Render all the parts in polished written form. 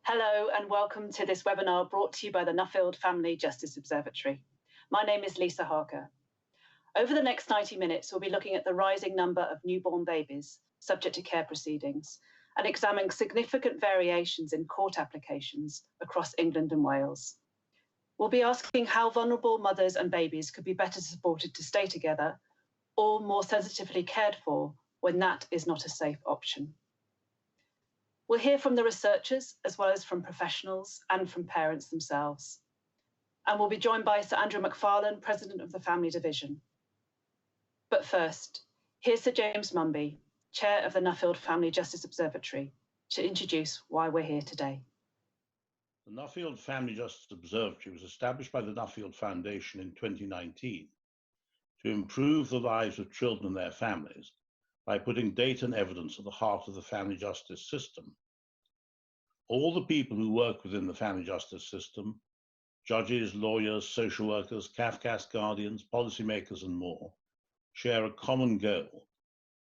Hello and welcome to this webinar brought to you by the Nuffield Family Justice Observatory. My name is Lisa Harker. Over the next 90 minutes, we'll be looking at the rising number of newborn babies subject to care proceedings and examining significant variations in court applications across England and Wales. We'll be asking how vulnerable mothers and babies could be better supported to stay together or more sensitively cared for when that is not a safe option. We'll hear from the researchers as well as from professionals and from parents themselves. And we'll be joined by Sir Andrew McFarlane, President of the Family Division. But first, here's Sir James Munby, Chair of the Nuffield Family Justice Observatory, to introduce why we're here today. The Nuffield Family Justice Observatory was established by the Nuffield Foundation in 2019 to improve the lives of children and their families by putting data and evidence at the heart of the family justice system. All the people who work within the family justice system, judges, lawyers, social workers, CAFCAS guardians, policymakers, and more, share a common goal: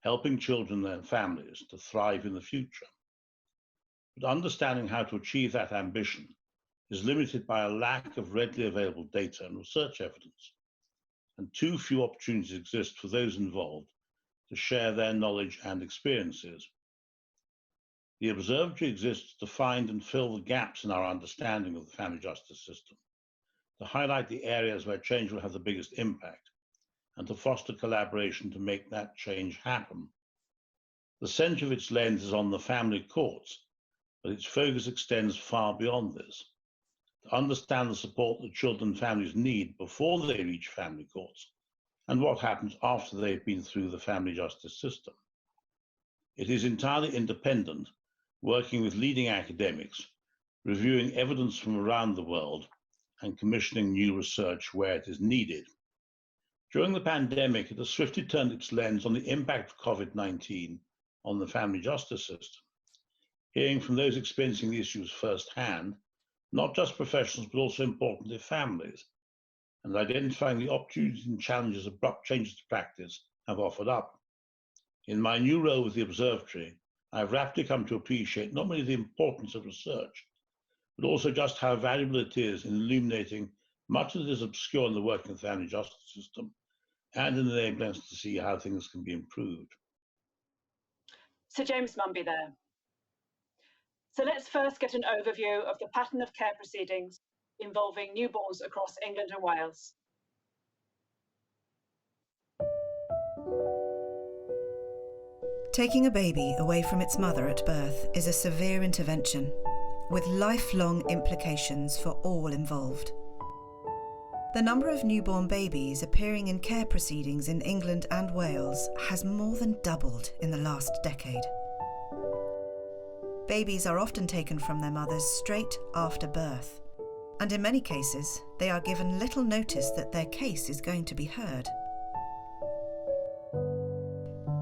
helping children and their families to thrive in the future. But understanding how to achieve that ambition is limited by a lack of readily available data and research evidence, and too few opportunities exist for those involved to share their knowledge and experiences. The Observatory exists to find and fill the gaps in our understanding of the family justice system, to highlight the areas where change will have the biggest impact, and to foster collaboration to make that change happen. The centre of its lens is on the family courts, but its focus extends far beyond this. To understand the support that children and families need before they reach family courts, and what happens after they've been through the family justice system. It is entirely independent, working with leading academics, reviewing evidence from around the world, and commissioning new research where it is needed. During the pandemic, it has swiftly turned its lens on the impact of COVID-19 on the family justice system, hearing from those experiencing the issues firsthand, not just professionals, but also importantly families, and identifying the opportunities and challenges abrupt changes to practice have offered up. In my new role with the Observatory, I have rapidly come to appreciate not only the importance of research, but also just how valuable it is in illuminating much that is obscure in the working of the family justice system and in enabling us to see how things can be improved. Sir James Munby there. So let's first get an overview of the pattern of care proceedings involving newborns across England and Wales. Taking a baby away from its mother at birth is a severe intervention with lifelong implications for all involved. The number of newborn babies appearing in care proceedings in England and Wales has more than doubled in the last decade. Babies are often taken from their mothers straight after birth, and in many cases, they are given little notice that their case is going to be heard.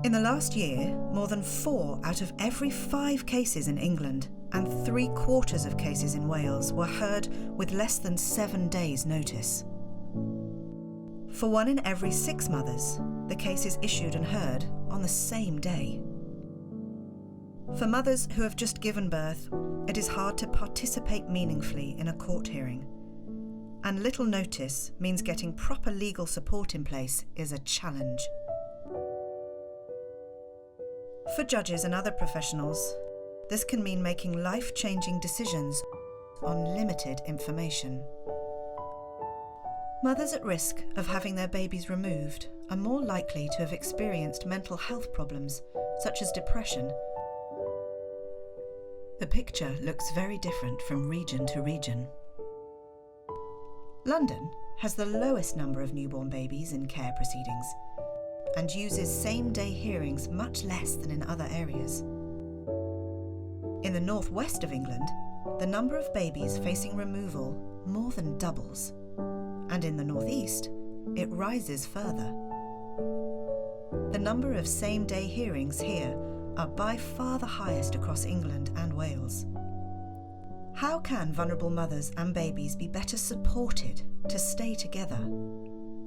In the last year, more than 4 out of every 5 cases in England and 3/4 of cases in Wales were heard with less than 7 days' notice. For 1 in every 6 mothers, the case is issued and heard on the same day. For mothers who have just given birth, it is hard to participate meaningfully in a court hearing, and little notice means getting proper legal support in place is a challenge. For judges and other professionals, this can mean making life-changing decisions on limited information. Mothers at risk of having their babies removed are more likely to have experienced mental health problems, such as depression. The picture looks very different from region to region. London has the lowest number of newborn babies in care proceedings and uses same-day hearings much less than in other areas. In the northwest of England, the number of babies facing removal more than doubles, and in the northeast, it rises further. The number of same-day hearings here are by far the highest across England and Wales. How can vulnerable mothers and babies be better supported to stay together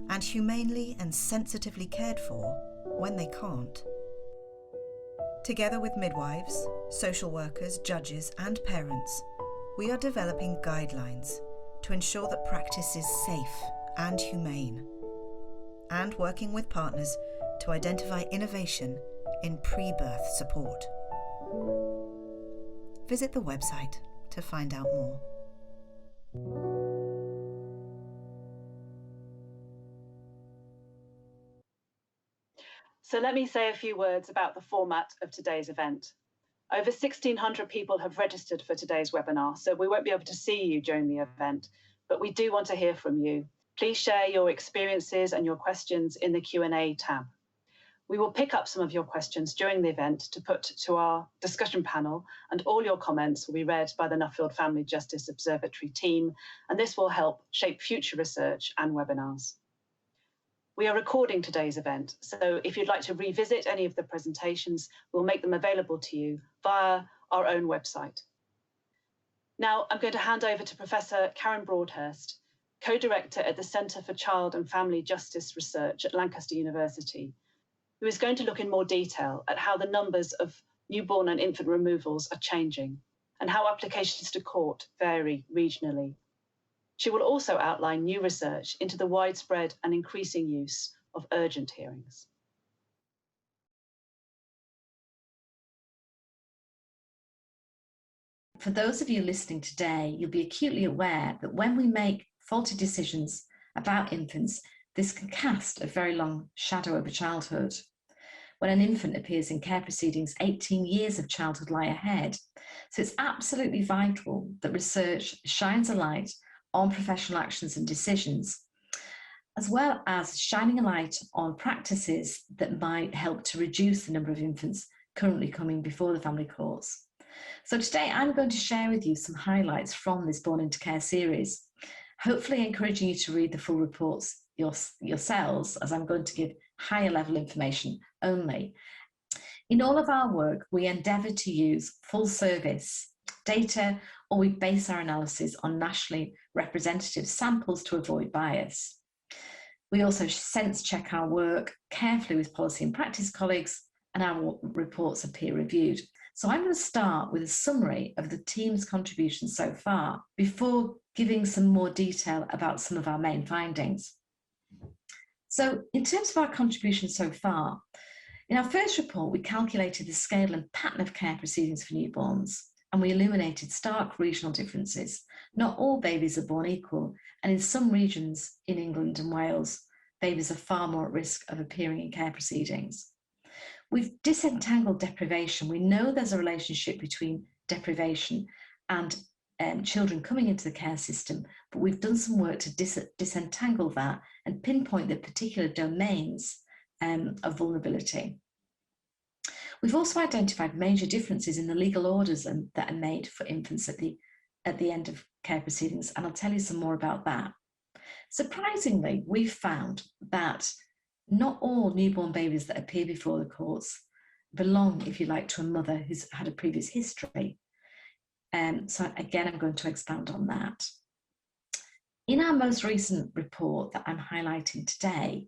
and humanely and sensitively cared for when they can't? Together with midwives, social workers, judges and parents, we are developing guidelines to ensure that practice is safe and humane, and working with partners to identify innovation in pre-birth support. Visit the website to find out more. So let me say a few words about the format of today's event. Over 1,600 people have registered for today's webinar, so we won't be able to see you during the event, but we do want to hear from you. Please share your experiences and your questions in the Q&A tab. We will pick up some of your questions during the event to put to our discussion panel, and all your comments will be read by the Nuffield Family Justice Observatory team, and this will help shape future research and webinars. We are recording today's event, so if you'd like to revisit any of the presentations, we'll make them available to you via our own website. Now, I'm going to hand over to Professor Karen Broadhurst, co-director at the Centre for Child and Family Justice Research at Lancaster University, who is going to look in more detail at how the numbers of newborn and infant removals are changing and how applications to court vary regionally. She will also outline new research into the widespread and increasing use of urgent hearings. For those of you listening today, you'll be acutely aware that when we make faulty decisions about infants, this can cast a very long shadow over childhood. When an infant appears in care proceedings, 18 years of childhood lie ahead. So it's absolutely vital that research shines a light on professional actions and decisions, as well as shining a light on practices that might help to reduce the number of infants currently coming before the family courts. So today I'm going to share with you some highlights from this Born into Care series, hopefully encouraging you to read the full reports yourselves, as I'm going to give higher level information only. In all of our work, we endeavour to use full service data, or we base our analysis on nationally representative samples to avoid bias. We also sense check our work carefully with policy and practice colleagues, and our reports are peer reviewed. So I'm going to start with a summary of the team's contributions so far before giving some more detail about some of our main findings. So in terms of our contributions so far, in our first report, we calculated the scale and pattern of care proceedings for newborns, and we illuminated stark regional differences. Not all babies are born equal, and in some regions in England and Wales, babies are far more at risk of appearing in care proceedings. We've disentangled deprivation. We know there's a relationship between deprivation and children coming into the care system, but we've done some work to disentangle that and pinpoint the particular domains of vulnerability. We've also identified major differences in the legal orders that are made for infants at the end of care proceedings, and I'll tell you some more about that. Surprisingly, we've found that not all newborn babies that appear before the courts belong, if you like, to a mother who's had a previous history. So again, I'm going to expand on that. In our most recent report that I'm highlighting today,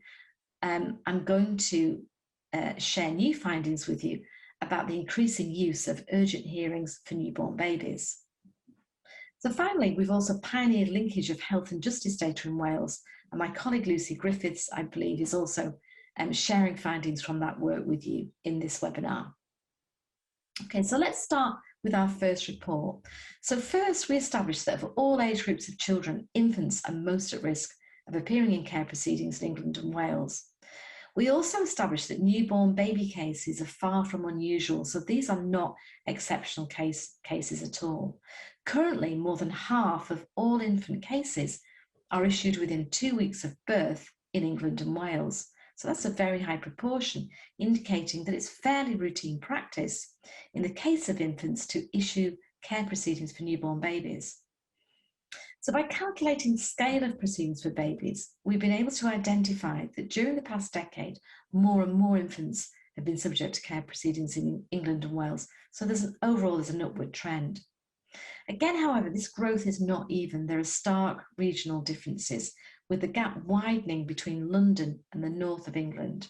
I'm going to share new findings with you about the increasing use of urgent hearings for newborn babies. So finally, we've also pioneered linkage of health and justice data in Wales, and my colleague Lucy Griffiths, I believe, is also sharing findings from that work with you in this webinar. Okay, so let's start with our first report. So first, we established that for all age groups of children, infants are most at risk of appearing in care proceedings in England and Wales. We also established that newborn baby cases are far from unusual, so these are not exceptional cases at all. Currently, more than half of all infant cases are issued within 2 weeks of birth in England and Wales. So that's a very high proportion, indicating that it's fairly routine practice in the case of infants to issue care proceedings for newborn babies. So by calculating the scale of proceedings for babies, we've been able to identify that during the past decade, more and more infants have been subject to care proceedings in England and Wales. So there's an upward trend. Again, however, this growth is not even. There are stark regional differences, with the gap widening between London and the north of England.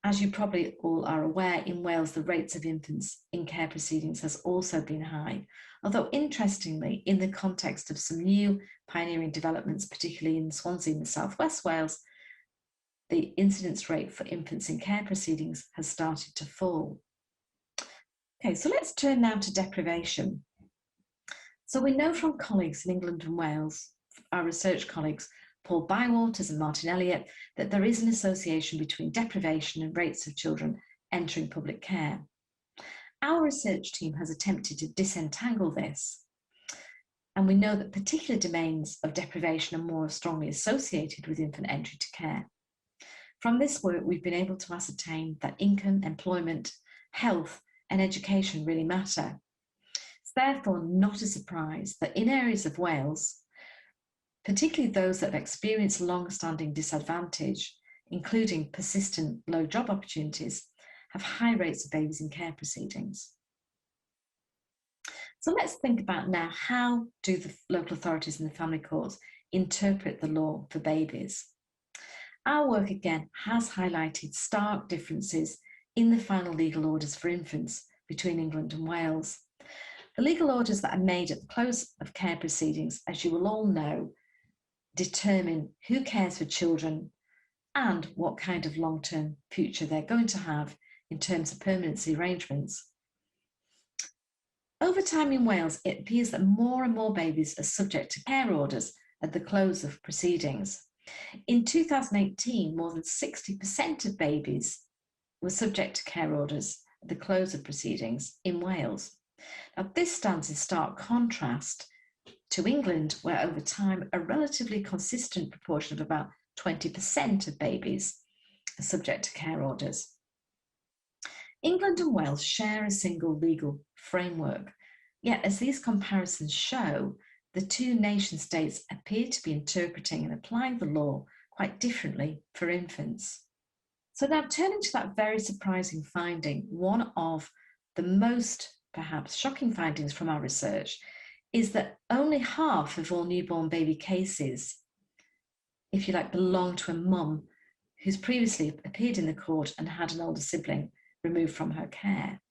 As you probably all are aware, in Wales, the rates of infants in care proceedings has also been high. Although interestingly, in the context of some new pioneering developments, particularly in Swansea in the South West Wales, the incidence rate for infants in care proceedings has started to fall. Okay, so let's turn now to deprivation. So we know from colleagues in England and Wales, our research colleagues, Paul Bywaters and Martin Elliott, that there is an association between deprivation and rates of children entering public care. Our research team has attempted to disentangle this, and we know that particular domains of deprivation are more strongly associated with infant entry to care. From this work, we've been able to ascertain that income, employment, health, and education really matter. It's therefore not a surprise that in areas of Wales, particularly those that have experienced long-standing disadvantage, including persistent low job opportunities, have high rates of babies in care proceedings. So let's think about now, how do the local authorities and the family courts interpret the law for babies? Our work again has highlighted stark differences in the final legal orders for infants between England and Wales. The legal orders that are made at the close of care proceedings, as you will all know, determine who cares for children and what kind of long-term future they're going to have in terms of permanency arrangements. Over time in Wales, it appears that more and more babies are subject to care orders at the close of proceedings. In 2018, more than 60% of babies were subject to care orders at the close of proceedings in Wales. Now, this stands in stark contrast to England, where over time a relatively consistent proportion of about 20% of babies are subject to care orders. England and Wales share a single legal framework, yet as these comparisons show, the two nation states appear to be interpreting and applying the law quite differently for infants. So now, turning to that very surprising finding, one of the most perhaps shocking findings from our research is that only half of all newborn baby cases, if you like, belong to a mum who's previously appeared in the court and had an older sibling removed from her care.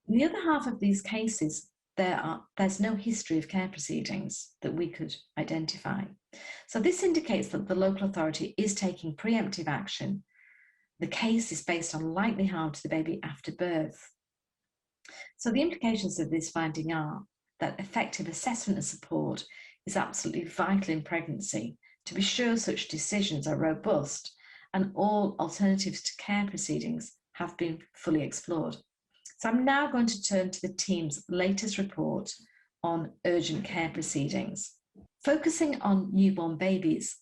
In the other half of these cases, there's no history of care proceedings that we could identify. So this indicates that the local authority is taking preemptive action. The case is based on likely harm to the baby after birth. So the implications of this finding are that effective assessment and support is absolutely vital in pregnancy to be sure such decisions are robust and all alternatives to care proceedings have been fully explored. So I'm now going to turn to the team's latest report on urgent care proceedings. Focusing on newborn babies,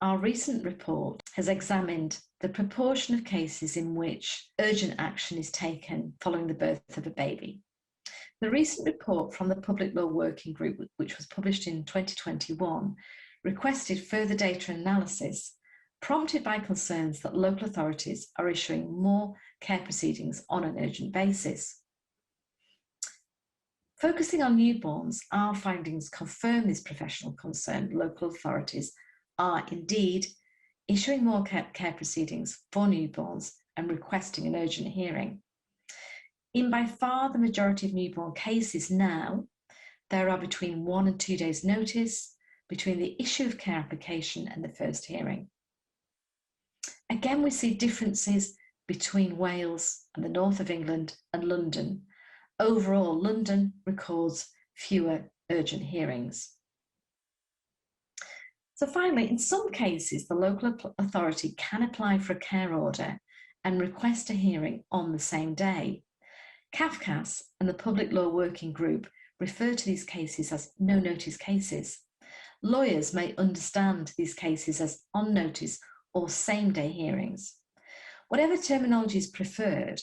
our recent report has examined the proportion of cases in which urgent action is taken following the birth of a baby. The recent report from the Public Law Working Group, which was published in 2021, requested further data analysis, prompted by concerns that local authorities are issuing more care proceedings on an urgent basis. Focusing on newborns, our findings confirm this professional concern. Local authorities are indeed issuing more care proceedings for newborns and requesting an urgent hearing. In by far the majority of newborn cases now, there are between 1 and 2 days notice between the issue of care application and the first hearing. Again, we see differences between Wales and the north of England and London. Overall, London records fewer urgent hearings. So finally, in some cases, the local authority can apply for a care order and request a hearing on the same day. CAFCAS and the Public Law Working Group refer to these cases as no-notice cases. Lawyers may understand these cases as on-notice or same-day hearings. Whatever terminology is preferred,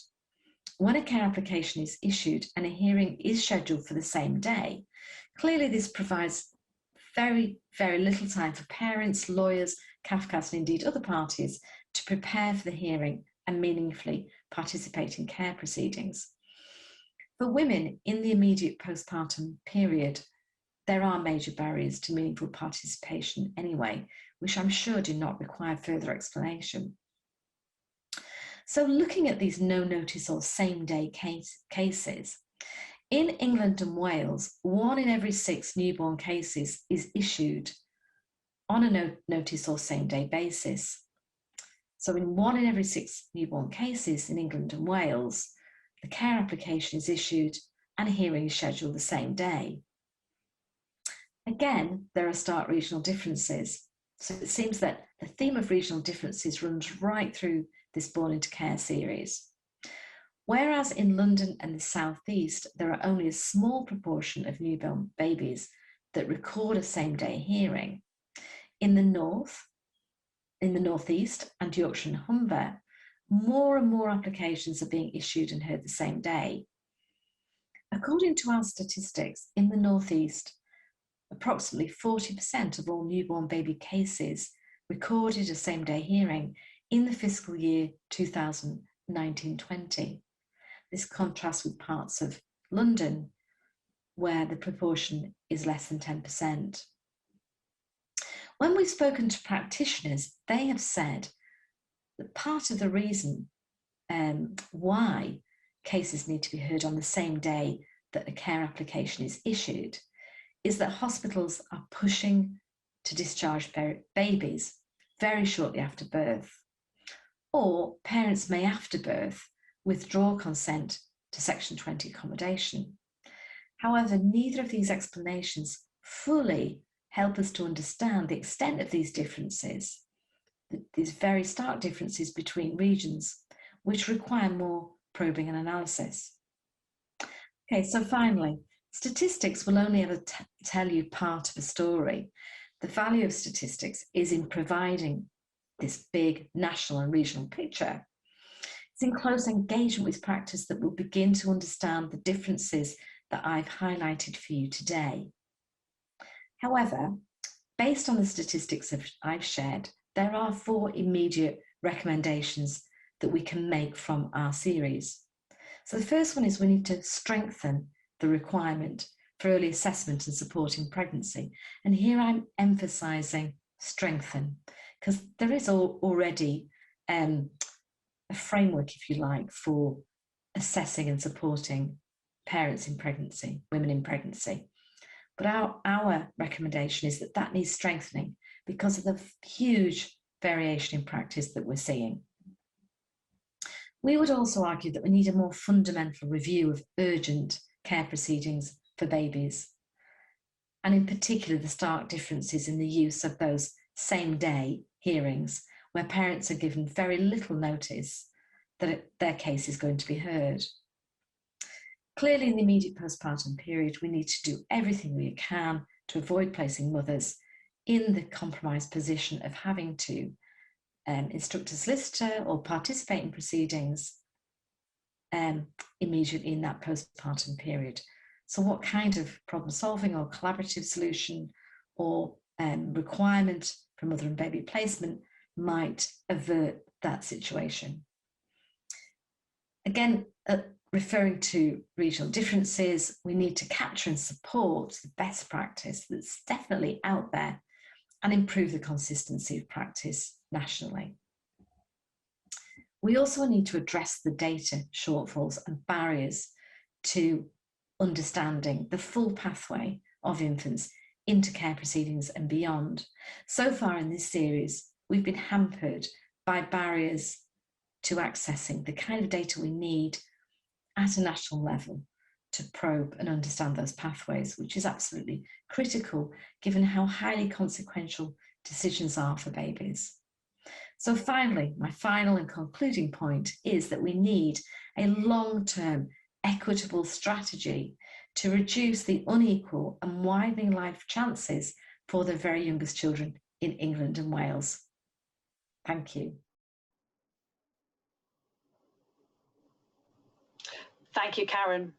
when a care application is issued and a hearing is scheduled for the same day, clearly this provides very, very little time for parents, lawyers, CAFCAS and indeed other parties to prepare for the hearing and meaningfully participate in care proceedings. For women in the immediate postpartum period, there are major barriers to meaningful participation anyway, which I'm sure do not require further explanation. So looking at these no notice or same day cases, in England and Wales, 1 in every 6 newborn cases is issued on a no notice or same day basis. So in 1 in every 6 newborn cases in England and Wales, the care application is issued and a hearing is scheduled the same day. Again, there are stark regional differences. So it seems that the theme of regional differences runs right through this Born into Care series. Whereas in London and the South East, there are only a small proportion of newborn babies that record a same-day hearing. In the North East and Yorkshire and Humber, more and more applications are being issued and heard the same day. According to our statistics, in the North East, approximately 40% of all newborn baby cases recorded a same-day hearing in the fiscal year 2019-20. This contrasts with parts of London where the proportion is less than 10%. When we've spoken to practitioners, they have said that part of the reason why cases need to be heard on the same day that a care application is issued is that hospitals are pushing to discharge babies very shortly after birth, or parents may after birth withdraw consent to Section 20 accommodation. However, neither of these explanations fully help us to understand the extent of these differences, these very stark differences between regions, which require more probing and analysis. Okay, so finally, statistics will only ever tell you part of a story. The value of statistics is in providing this big national and regional picture. It's in close engagement with practice that we'll begin to understand the differences that I've highlighted for you today. However, based on the statistics I've shared, there are 4 immediate recommendations that we can make from our series. So the first one is we need to strengthen the requirement for early assessment and support in pregnancy. And here I'm emphasising strengthen, because there is already a framework, if you like, for assessing and supporting parents in pregnancy, women in pregnancy. But our recommendation is that needs strengthening because of the huge variation in practice that we're seeing. We would also argue that we need a more fundamental review of urgent care proceedings for babies, and in particular the stark differences in the use of those same-day hearings where parents are given very little notice that their case is going to be heard. Clearly, in the immediate postpartum period, we need to do everything we can to avoid placing mothers in the compromised position of having to instruct a solicitor or participate in proceedings immediately in that postpartum period. So what kind of problem solving or collaborative solution or requirement for mother and baby placement might avert that situation? Again, referring to regional differences, we need to capture and support the best practice that's definitely out there and improve the consistency of practice nationally. We also need to address the data shortfalls and barriers to understanding the full pathway of infants into care proceedings and beyond. So far in this series, we've been hampered by barriers to accessing the kind of data we need at a national level to probe and understand those pathways, which is absolutely critical given how highly consequential decisions are for babies. So finally, my final and concluding point is that we need a long-term equitable strategy to reduce the unequal and widening life chances for the very youngest children in England and Wales. Thank you. Thank you, Karen.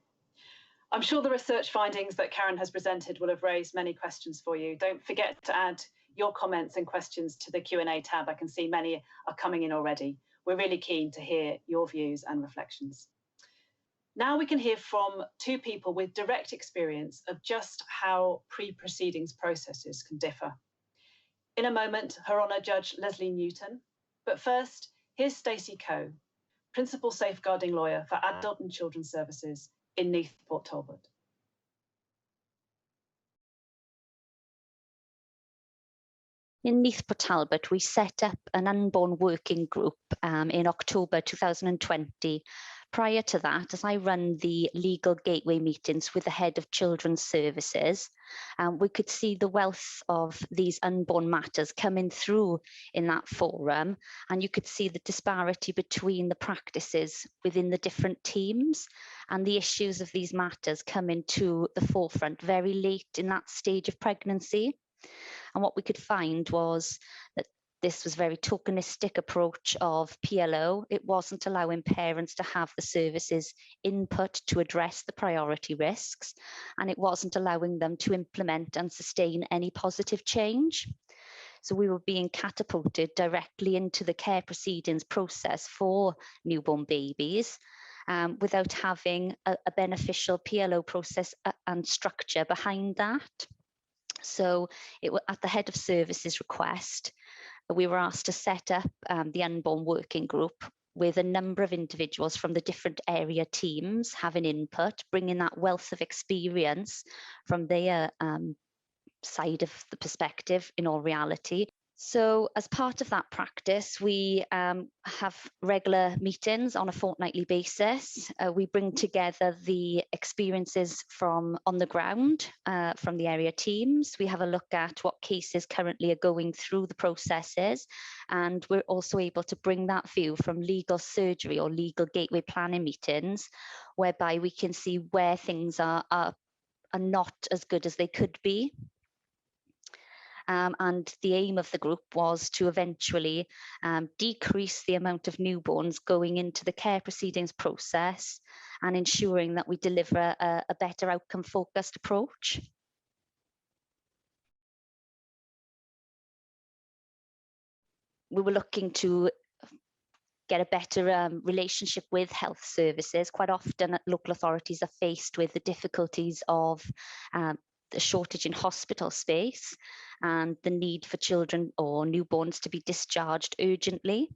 I'm sure the research findings that Karen has presented will have raised many questions for you. Don't forget to add your comments and questions to the Q&A tab. I can see many are coming in already. We're really keen to hear your views and reflections. Now we can hear from 2 people with direct experience of just how pre-proceedings processes can differ. In a moment, Her Honour Judge Lesley Newton, but first, here's Stacey Coe, Principal Safeguarding Lawyer for Adult and Children's Services in Neath Port Talbot. In Neath Port Talbot, we set up an unborn working group in October 2020. Prior to that, as I run the legal gateway meetings with the head of children's services, we could see the wealth of these unborn matters coming through in that forum, and you could see the disparity between the practices within the different teams and the issues of these matters coming to the forefront very late in that stage of pregnancy. And what we could find was that this was a very tokenistic approach of PLO. It wasn't allowing parents to have the services input to address the priority risks, and it wasn't allowing them to implement and sustain any positive change. So we were being catapulted directly into the care proceedings process for newborn babies without having a beneficial PLO process and structure behind that. So it was at the head of services request, we were asked to set up the unborn working group with a number of individuals from the different area teams having input, bringing that wealth of experience from their side of the perspective in all reality. So as part of that practice, we have regular meetings on a fortnightly basis. We bring together the experiences from on the ground, from the area teams. We have a look at what cases currently are going through the processes, and we're also able to bring that view from legal surgery or legal gateway planning meetings, whereby we can see where things are not as good as they could be. And the aim of the group was to eventually decrease the amount of newborns going into the care proceedings process and ensuring that we deliver a better outcome-focused approach. We were looking to get a better relationship with health services. Quite often local authorities are faced with the difficulties of the shortage in hospital space and the need for children or newborns to be discharged urgently.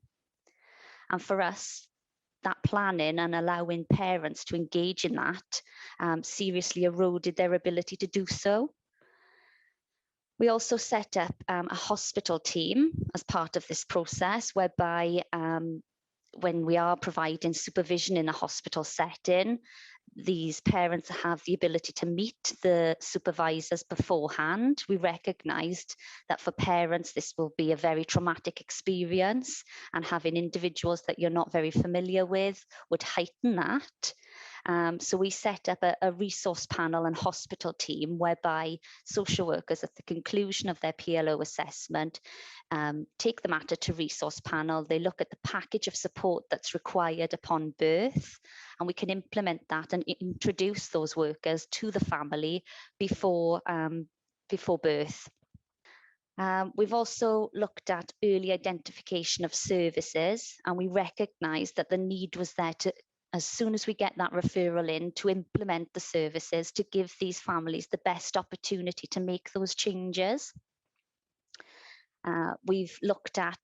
And for us, that planning and allowing parents to engage in that seriously eroded their ability to do so. We also set up a hospital team as part of this process, whereby when we are providing supervision in a hospital setting, these parents have the ability to meet the supervisors beforehand. We recognised that for parents, this will be a very traumatic experience, and having individuals that you're not very familiar with would heighten that. So we set up a resource panel and hospital team whereby social workers at the conclusion of their PLO assessment take the matter to resource panel. They look at the package of support that's required upon birth, and we can implement that and introduce those workers to the family before birth. We've also looked at early identification of services, and we recognised that the need was there to, as soon as we get that referral in, to implement the services to give these families the best opportunity to make those changes. We've looked at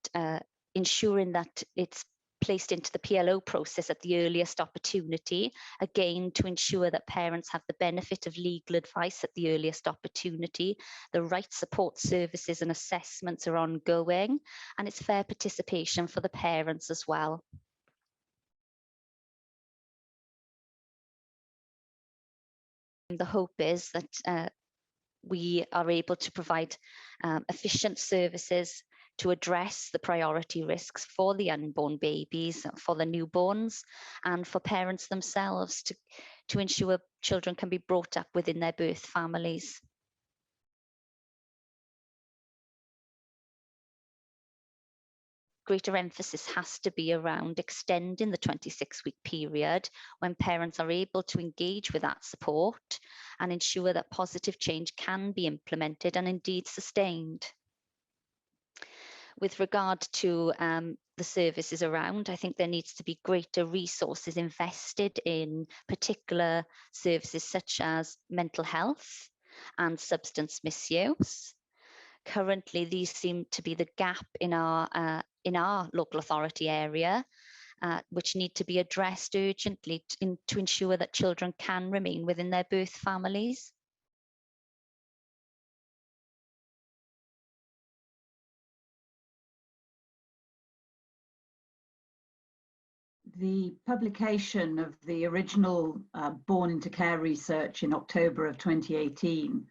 ensuring that it's placed into the PLO process at the earliest opportunity, again, to ensure that parents have the benefit of legal advice at the earliest opportunity, the right support services and assessments are ongoing, and it's fair participation for the parents as well. The hope is that we are able to provide efficient services to address the priority risks for the unborn babies, for the newborns, and for parents themselves to ensure children can be brought up within their birth families. Greater emphasis has to be around extending the 26-week period when parents are able to engage with that support and ensure that positive change can be implemented and indeed sustained. With regard to the services around, I think there needs to be greater resources invested in particular services such as mental health and substance misuse. Currently, these seem to be the gap in our local authority area, which need to be addressed urgently to ensure that children can remain within their birth families? The publication of the original Born into Care research in October of 2018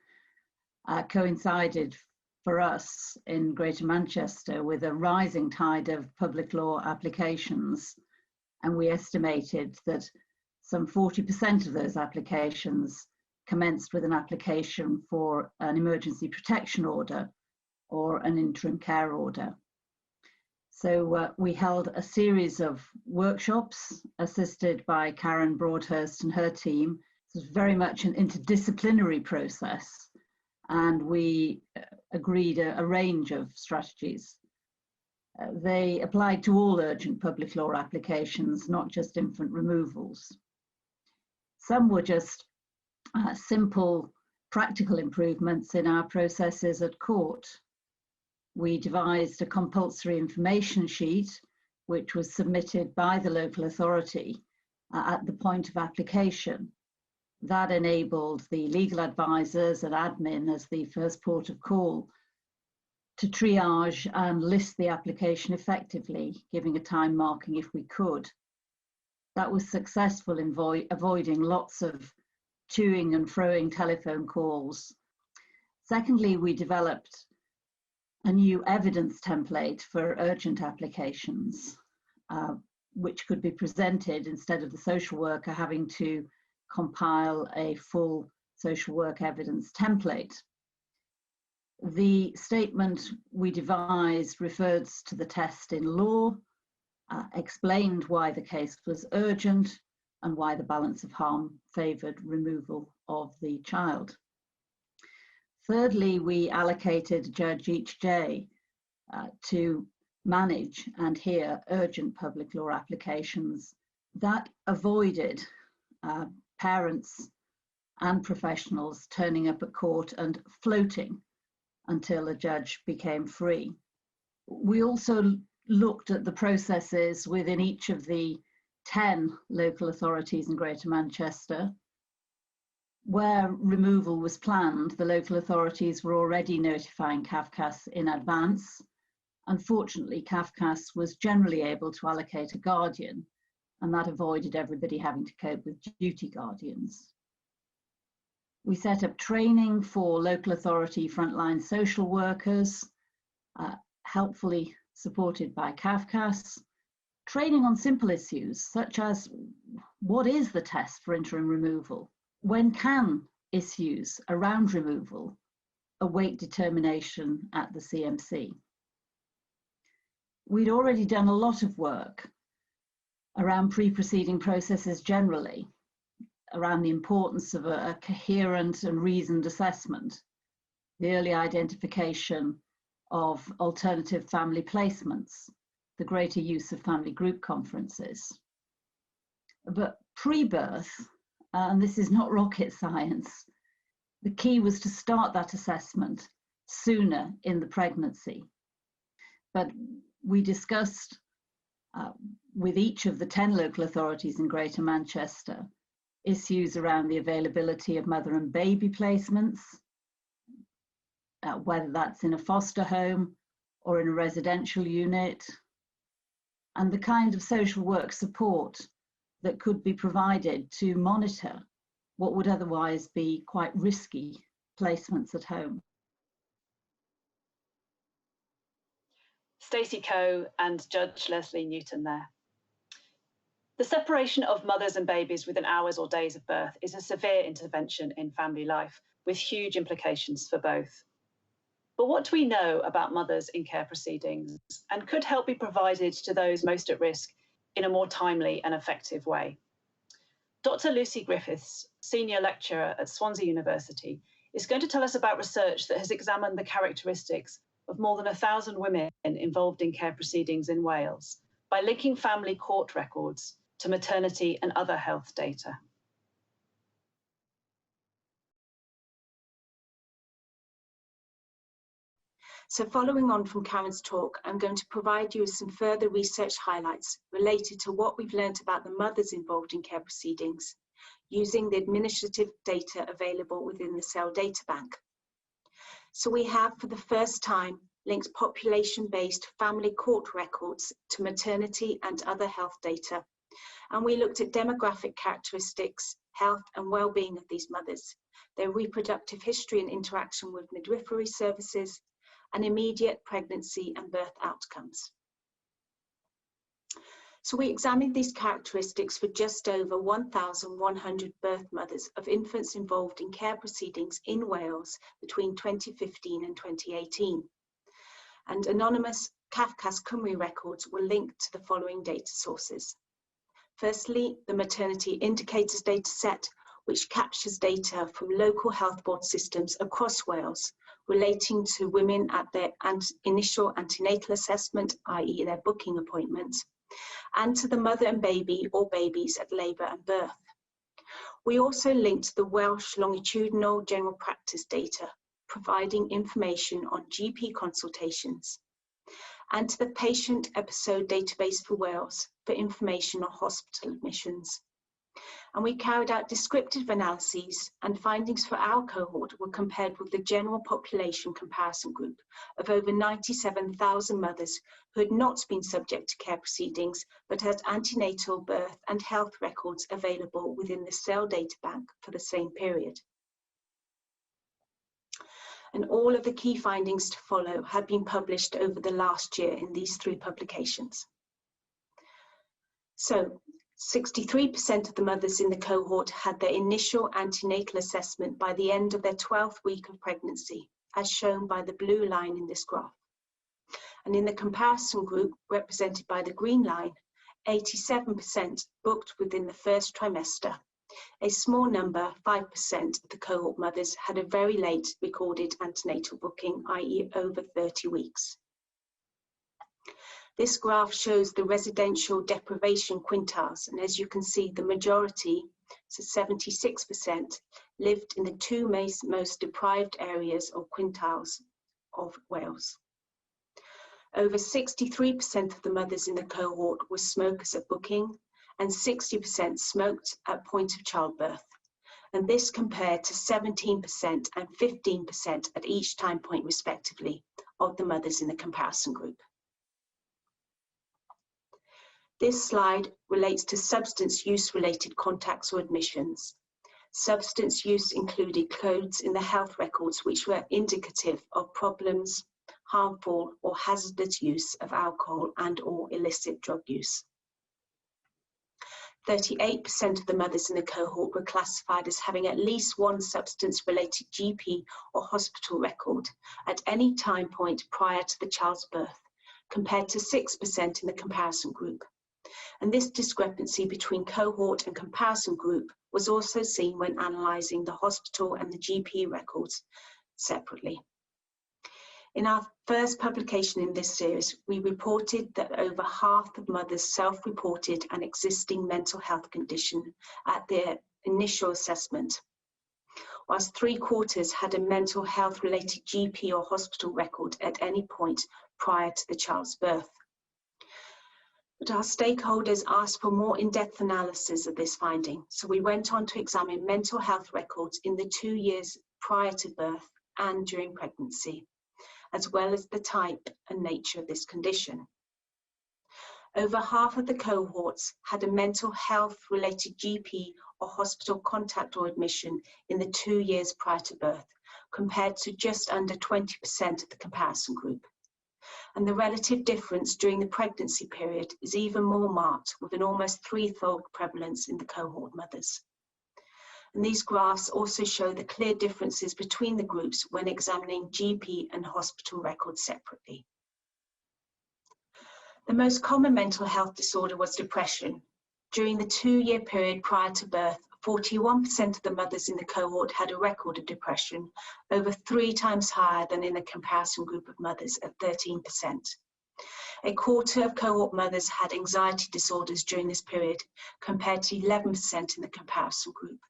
coincided for us in Greater Manchester with a rising tide of public law applications, and we estimated that some 40% of those applications commenced with an application for an emergency protection order or an interim care order. So we held a series of workshops assisted by Karen Broadhurst and her team. It was very much an interdisciplinary process, and we agreed a range of strategies. They applied to all urgent public law applications, not just infant removals. Some were just simple practical improvements in our processes at court. We devised a compulsory information sheet, which was submitted by the local authority at the point of application. That enabled the legal advisors and admin as the first port of call to triage and list the application effectively, giving a time marking if we could. That was successful in avoiding lots of toing and froing telephone calls. Secondly, we developed a new evidence template for urgent applications, which could be presented instead of the social worker having to compile a full social work evidence template. The statement we devised referred to the test in law, explained why the case was urgent and why the balance of harm favoured removal of the child. Thirdly, we allocated a judge each day to manage and hear urgent public law applications. That avoided parents and professionals turning up at court and floating until a judge became free. We also looked at the processes within each of the 10 local authorities in Greater Manchester. Where removal was planned, the local authorities were already notifying CAFCAS in advance. Unfortunately, CAFCAS was generally able to allocate a guardian, and that avoided everybody having to cope with duty guardians. We set up training for local authority frontline social workers, helpfully supported by CAFCAS, training on simple issues such as what is the test for interim removal? When can issues around removal await determination at the CMC? We'd already done a lot of work around pre-proceeding processes generally, around the importance of a coherent and reasoned assessment, the early identification of alternative family placements, the greater use of family group conferences. But pre-birth, and this is not rocket science, the key was to start that assessment sooner in the pregnancy. But we discussed with each of the 10 local authorities in Greater Manchester issues around the availability of mother and baby placements, whether that's in a foster home or in a residential unit, and the kind of social work support that could be provided to monitor what would otherwise be quite risky placements at home. Stacey Coe and Judge Lesley Newton there. The separation of mothers and babies within hours or days of birth is a severe intervention in family life with huge implications for both. But what do we know about mothers in care proceedings, and could help be provided to those most at risk in a more timely and effective way? Dr. Lucy Griffiths, Senior Lecturer at Swansea University, is going to tell us about research that has examined the characteristics of more than 1,000 women involved in care proceedings in Wales by linking family court records to maternity and other health data. So following on from Karen's talk, I'm going to provide you with some further research highlights related to what we've learned about the mothers involved in care proceedings using the administrative data available within the Cell Data Bank. So we have, for the first time, linked population-based family court records to maternity and other health data. And we looked at demographic characteristics, health and well-being of these mothers, their reproductive history and interaction with midwifery services, and immediate pregnancy and birth outcomes. So we examined these characteristics for just over 1,100 birth mothers of infants involved in care proceedings in Wales between 2015 and 2018. And anonymous Cafcass Cymru records were linked to the following data sources. Firstly, the maternity indicators data set, which captures data from local health board systems across Wales relating to women at their initial antenatal assessment, i.e. their booking appointment, and to the mother and baby or babies at labour and birth. We also linked the Welsh longitudinal general practice data, providing information on GP consultations, and to the patient episode database for Wales for information on hospital admissions. And we carried out descriptive analyses, and findings for our cohort were compared with the general population comparison group of over 97,000 mothers who had not been subject to care proceedings but had antenatal, birth and health records available within the Cell Data Bank for the same period. And all of the key findings to follow have been published over the last year in these 3 publications. So, 63% of the mothers in the cohort had their initial antenatal assessment by the end of their 12th week of pregnancy, as shown by the blue line in this graph. And in the comparison group, represented by the green line, 87% booked within the first trimester. A small number, 5% of the cohort mothers, had a very late recorded antenatal booking, i.e. over 30 weeks. This graph shows the residential deprivation quintiles, and as you can see, the majority, so 76%, lived in the 2 most deprived areas or quintiles of Wales. Over 63% of the mothers in the cohort were smokers at booking, and 60% smoked at point of childbirth. And this compared to 17% and 15% at each time point respectively of the mothers in the comparison group. This slide relates to substance use related contacts or admissions. Substance use included codes in the health records which were indicative of problems, harmful or hazardous use of alcohol and or illicit drug use. 38% of the mothers in the cohort were classified as having at least one substance-related GP or hospital record at any time point prior to the child's birth, compared to 6% in the comparison group. And this discrepancy between cohort and comparison group was also seen when analysing the hospital and the GP records separately. In our first publication in this series, we reported that over half of mothers self-reported an existing mental health condition at their initial assessment, whilst 3/4 had a mental health related GP or hospital record at any point prior to the child's birth. But our stakeholders asked for more in-depth analysis of this finding, so we went on to examine mental health records in the 2 years prior to birth and during pregnancy, as well as the type and nature of this condition. Over half of the cohorts had a mental health related GP or hospital contact or admission in the 2 years prior to birth, compared to just under 20% of the comparison group. And the relative difference during the pregnancy period is even more marked, with an almost 3-fold prevalence in the cohort mothers. And these graphs also show the clear differences between the groups when examining GP and hospital records separately. The most common mental health disorder was depression. During the 2-year period prior to birth, 41% of the mothers in the cohort had a record of depression, over 3 times higher than in the comparison group of mothers at 13%. 1/4 of cohort mothers had anxiety disorders during this period, compared to 11% in the comparison group.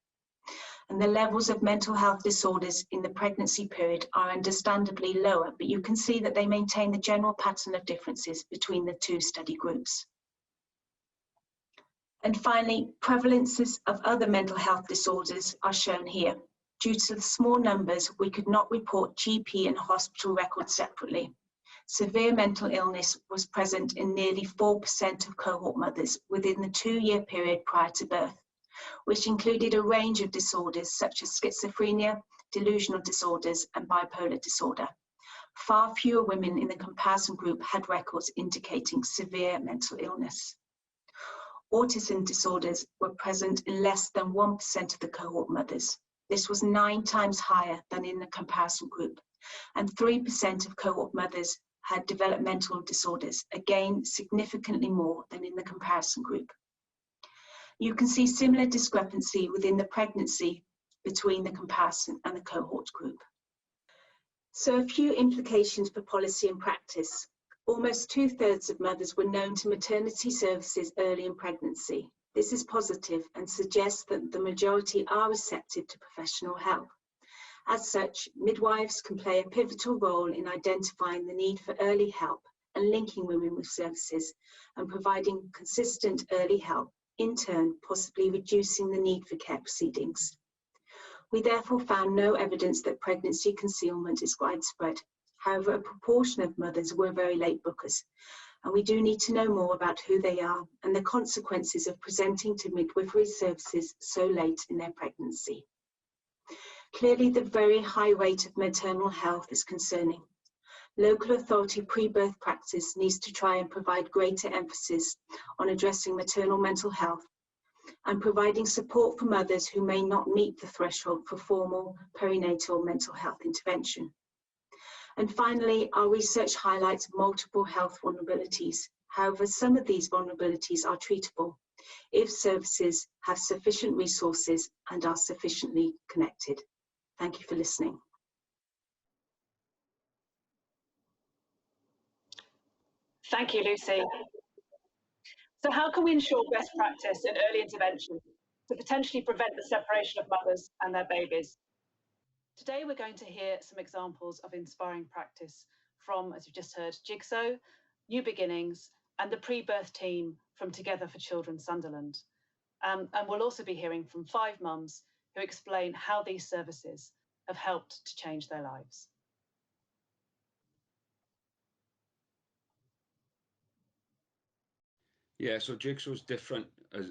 and the levels of mental health disorders in the pregnancy period are understandably lower, but you can see that they maintain the general pattern of differences between the two study groups. And finally, prevalences of other mental health disorders are shown here. Due to the small numbers, we could not report GP and hospital records separately. Severe mental illness was present in nearly 4% of cohort mothers within the 2-year period prior to birth, which included a range of disorders such as schizophrenia, delusional disorders, and bipolar disorder. Far fewer women in the comparison group had records indicating severe mental illness. Autism disorders were present in less than 1% of the cohort mothers. This was 9 times higher than in the comparison group, and 3% of cohort mothers had developmental disorders, again significantly more than in the comparison group. You can see similar discrepancy within the pregnancy between the comparison and the cohort group. So a few implications for policy and practice. Almost 2/3 of mothers were known to maternity services early in pregnancy. This is positive and suggests that the majority are receptive to professional help. As such, midwives can play a pivotal role in identifying the need for early help and linking women with services and providing consistent early help, in turn possibly reducing the need for care proceedings. We therefore found no evidence that pregnancy concealment is widespread. However, a proportion of mothers were very late bookers, and we do need to know more about who they are and the consequences of presenting to midwifery services so late in their pregnancy. Clearly, the very high rate of maternal health is concerning. Local authority pre-birth practice needs to try and provide greater emphasis on addressing maternal mental health and providing support for mothers who may not meet the threshold for formal perinatal mental health intervention. And finally, our research highlights multiple health vulnerabilities. However, some of these vulnerabilities are treatable if services have sufficient resources and are sufficiently connected. Thank you for listening. Thank you, Lucy. So how can we ensure best practice in early intervention to potentially prevent the separation of mothers and their babies? Today, we're going to hear some examples of inspiring practice from, as you've just heard, Jigsaw, New Beginnings, and the pre-birth team from Together for Children Sunderland. And we'll also be hearing from 5 mums who explain how these services have helped to change their lives. Yeah, so Jigsaw is different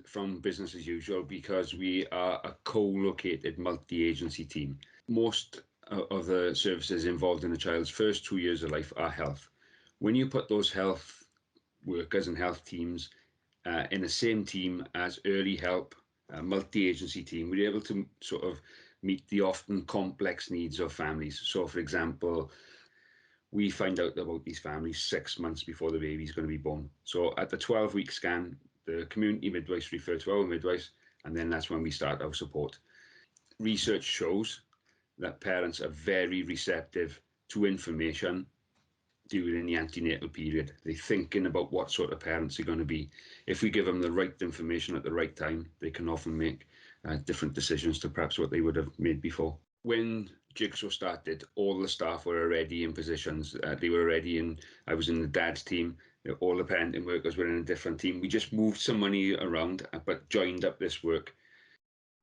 from business as usual because we are a co-located multi-agency team. Most of the services involved in a child's first 2 years of life are health. When you put those health workers and health teams in the same team as early help, multi-agency team, we're able to sort of meet the often complex needs of families. So, for example, we find out about these families 6 months before the baby is going to be born. So at the 12-week scan, the community midwives refer to our midwives, and then that's when we start our support. Research shows that parents are very receptive to information during the antenatal period. They're thinking about what sort of parents they're going to be. If we give them the right information at the right time, they can often make different decisions to perhaps what they would have made before. When Jigsaw started, all the staff were already in positions. They were already in, I was in the dad's team, all the parenting workers were in a different team. We just moved some money around, but joined up this work.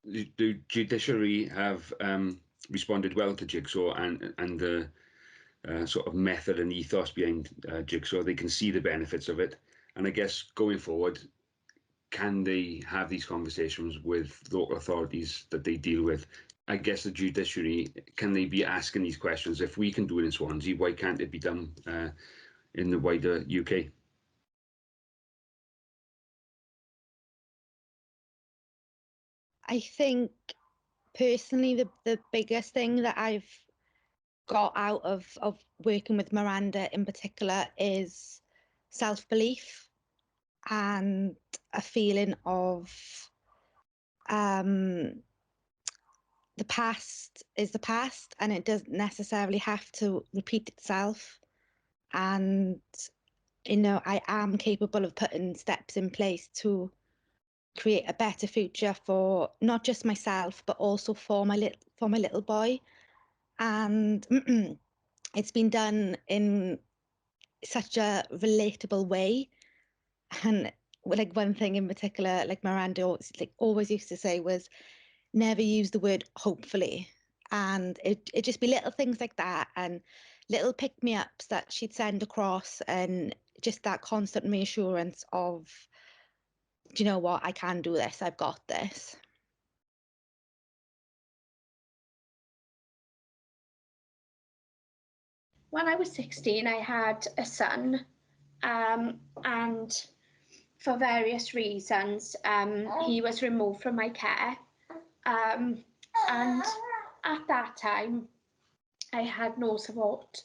The judiciary have responded well to Jigsaw and the sort of method and ethos behind Jigsaw. They can see the benefits of it. And I guess going forward, can they have these conversations with local authorities that they deal with? I guess the judiciary, can they be asking these questions? If we can do it in Swansea, why can't it be done in the wider UK? I think personally the biggest thing that I've got out of working with Miranda in particular is self-belief and a feeling of the past is the past and it doesn't necessarily have to repeat itself. And, you know, I am capable of putting steps in place to create a better future for not just myself, but also for my little boy. And it's been done in such a relatable way. And like one thing in particular, like Miranda always used to say was, never use the word hopefully. And it just be little things like that, and little pick-me-ups that she'd send across, and just that constant reassurance of, do you know what, I can do this, I've got this. When I was 16, I had a son, and for various reasons, he was removed from my care. And at that time, I had no support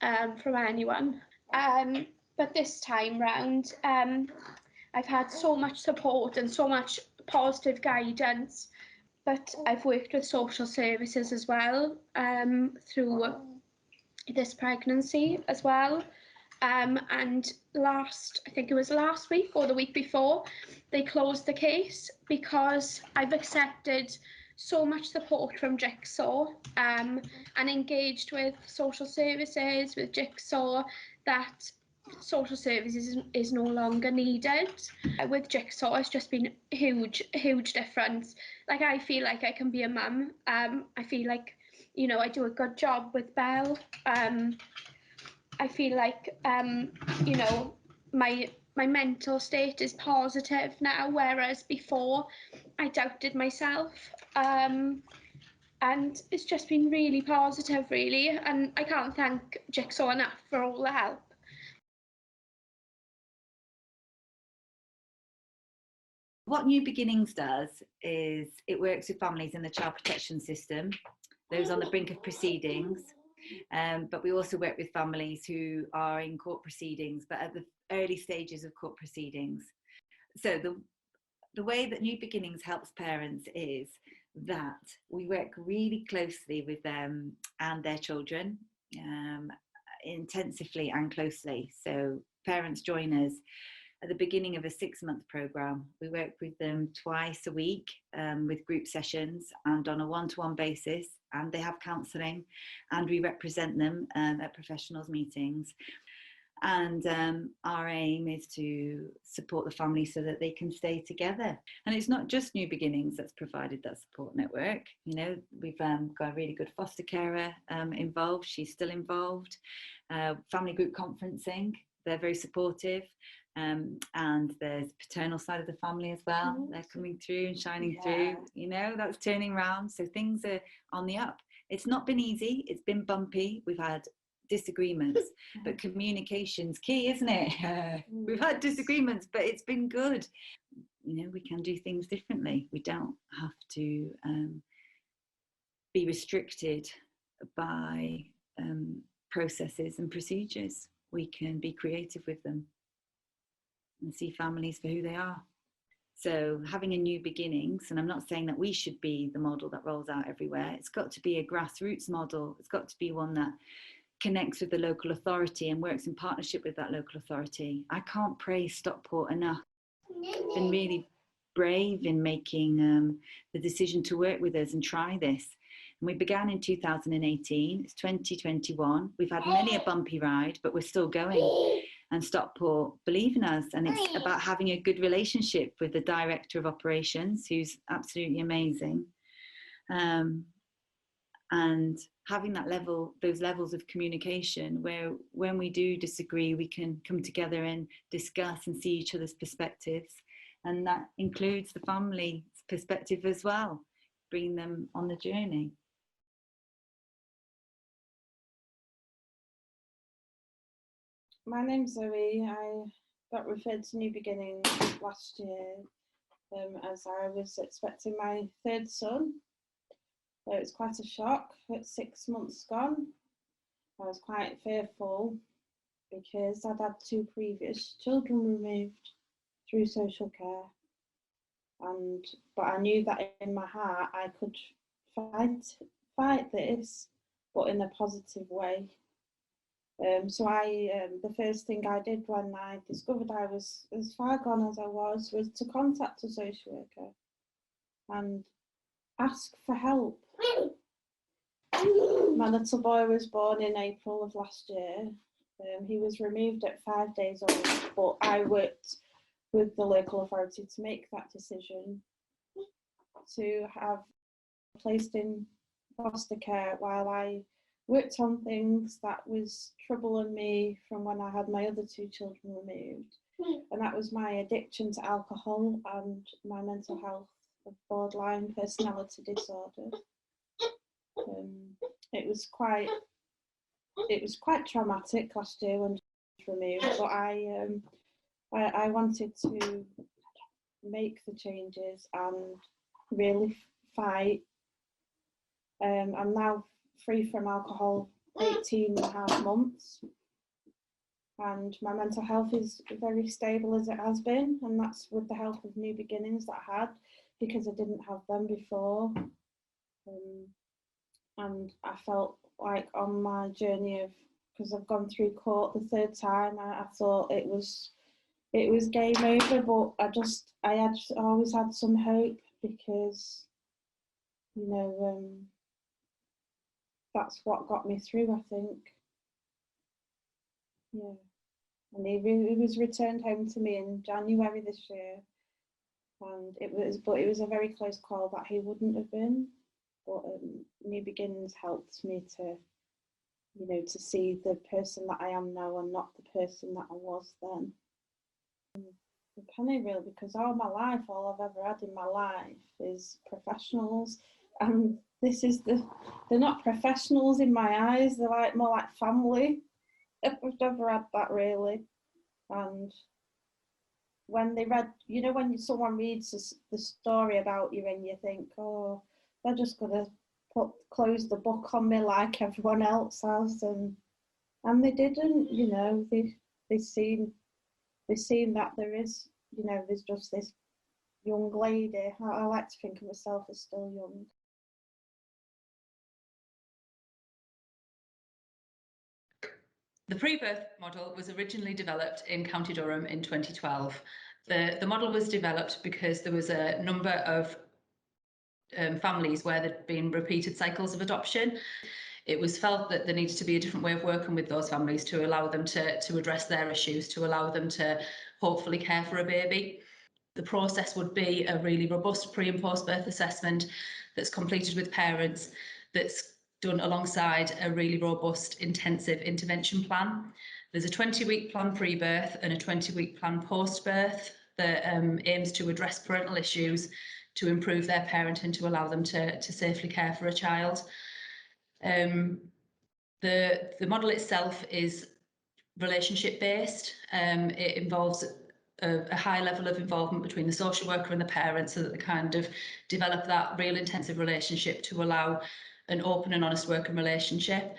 from anyone. But this time round, I've had so much support and so much positive guidance. But I've worked with social services as well through this pregnancy as well. And I think it was last week or the week before, they closed the case because I've accepted so much support from Jigsaw and engaged with social services, with Jigsaw, that social services is no longer needed. With Jigsaw, it's just been a huge difference. Like, I feel like I can be a mum. I feel like, you know, I do a good job with Belle. I feel like, you know, my mental state is positive now, whereas before I doubted myself. And it's just been really positive, really. And I can't thank Jigsaw enough for all the help. What New Beginnings does is it works with families in the child protection system, those on the brink of proceedings. But we also work with families who are in court proceedings, but at the early stages of court proceedings. So the way that New Beginnings helps parents is that we work really closely with them and their children, intensively and closely. So parents join us at the beginning of a 6-month programme. We work with them twice a week with group sessions and on a one-to-one basis, and they have counselling, and we represent them at professionals meetings. And our aim is to support the family so that they can stay together. And it's not just New Beginnings that's provided that support network. You know, we've got a really good foster carer involved. She's still involved. Family group conferencing, they're very supportive. And there's paternal side of the family as well. They're coming through and shining through, you know, that's turning around. So things are on the up. It's not been easy. It's been bumpy. We've had disagreements, but communication's key, isn't it? We've had disagreements, but it's been good. You know, we can do things differently. We don't have to be restricted by processes and procedures. We can be creative with them and see families for who they are. So having a New Beginnings, and I'm not saying that we should be the model that rolls out everywhere. It's got to be a grassroots model. It's got to be one that connects with the local authority and works in partnership with that local authority. I can't praise Stockport enough. They've been really brave in making the decision to work with us and try this. And we began in 2018, it's 2021. We've had many a bumpy ride, but we're still going. And Stockport believe in us, and it's about having a good relationship with the Director of Operations, who's absolutely amazing. And having that those levels of communication where when we do disagree, we can come together and discuss and see each other's perspectives. And that includes the family's perspective as well, bringing them on the journey. My name's Zoe. I got referred to New Beginnings last year as I was expecting my 3rd son. So it was quite a shock at 6 months gone. I was quite fearful because I'd had 2 previous children removed through social care. But I knew that in my heart I could fight this, but in a positive way. So the first thing I did when I discovered I was as far gone as I was to contact a social worker and ask for help. My little boy was born in April of last year. He was removed at 5 days old, but I worked with the local authority to make that decision to have placed in foster care while I worked on things that was troubling me from when I had my other 2 children removed. And that was my addiction to alcohol and my mental health of borderline personality disorder. It was quite traumatic last year when I was removed, but I wanted to make the changes and really fight. I'm now free from alcohol 18.5 months, and my mental health is very stable as it has been, and that's with the help of New Beginnings that I had, because I didn't have them before. And I felt like on my journey of, because I've gone through court the 3rd time, I thought it was game over, but I always had some hope, because that's what got me through, I think. Yeah. And he was returned home to me in January this year, and it was a very close call that he wouldn't have been. But New Beginnings helped me to, to see the person that I am now and not the person that I was then. The penny reel, because all my life, all I've ever had in my life is professionals, and they're not professionals in my eyes, they're more like family. I've never had that really. And when they read, when someone reads the story about you and you think, oh, they're just gonna close the book on me like everyone else has, and they didn't. They seen that there is, there's just this young lady. I like to think of myself as still young. The pre-birth model was originally developed in County Durham in 2012. The model was developed because there was a number of families where there'd been repeated cycles of adoption. It was felt that there needed to be a different way of working with those families to allow them to address their issues, to allow them to hopefully care for a baby. The process would be a really robust pre- and post-birth assessment that's completed with parents, that's done alongside a really robust intensive intervention plan. There's a 20-week plan pre-birth and a 20-week plan post-birth that aims to address parental issues, to improve their parenting, to allow them to safely care for a child. The model itself is relationship based. It involves a high level of involvement between the social worker and the parents, so that they kind of develop that real intensive relationship to allow an open and honest working relationship.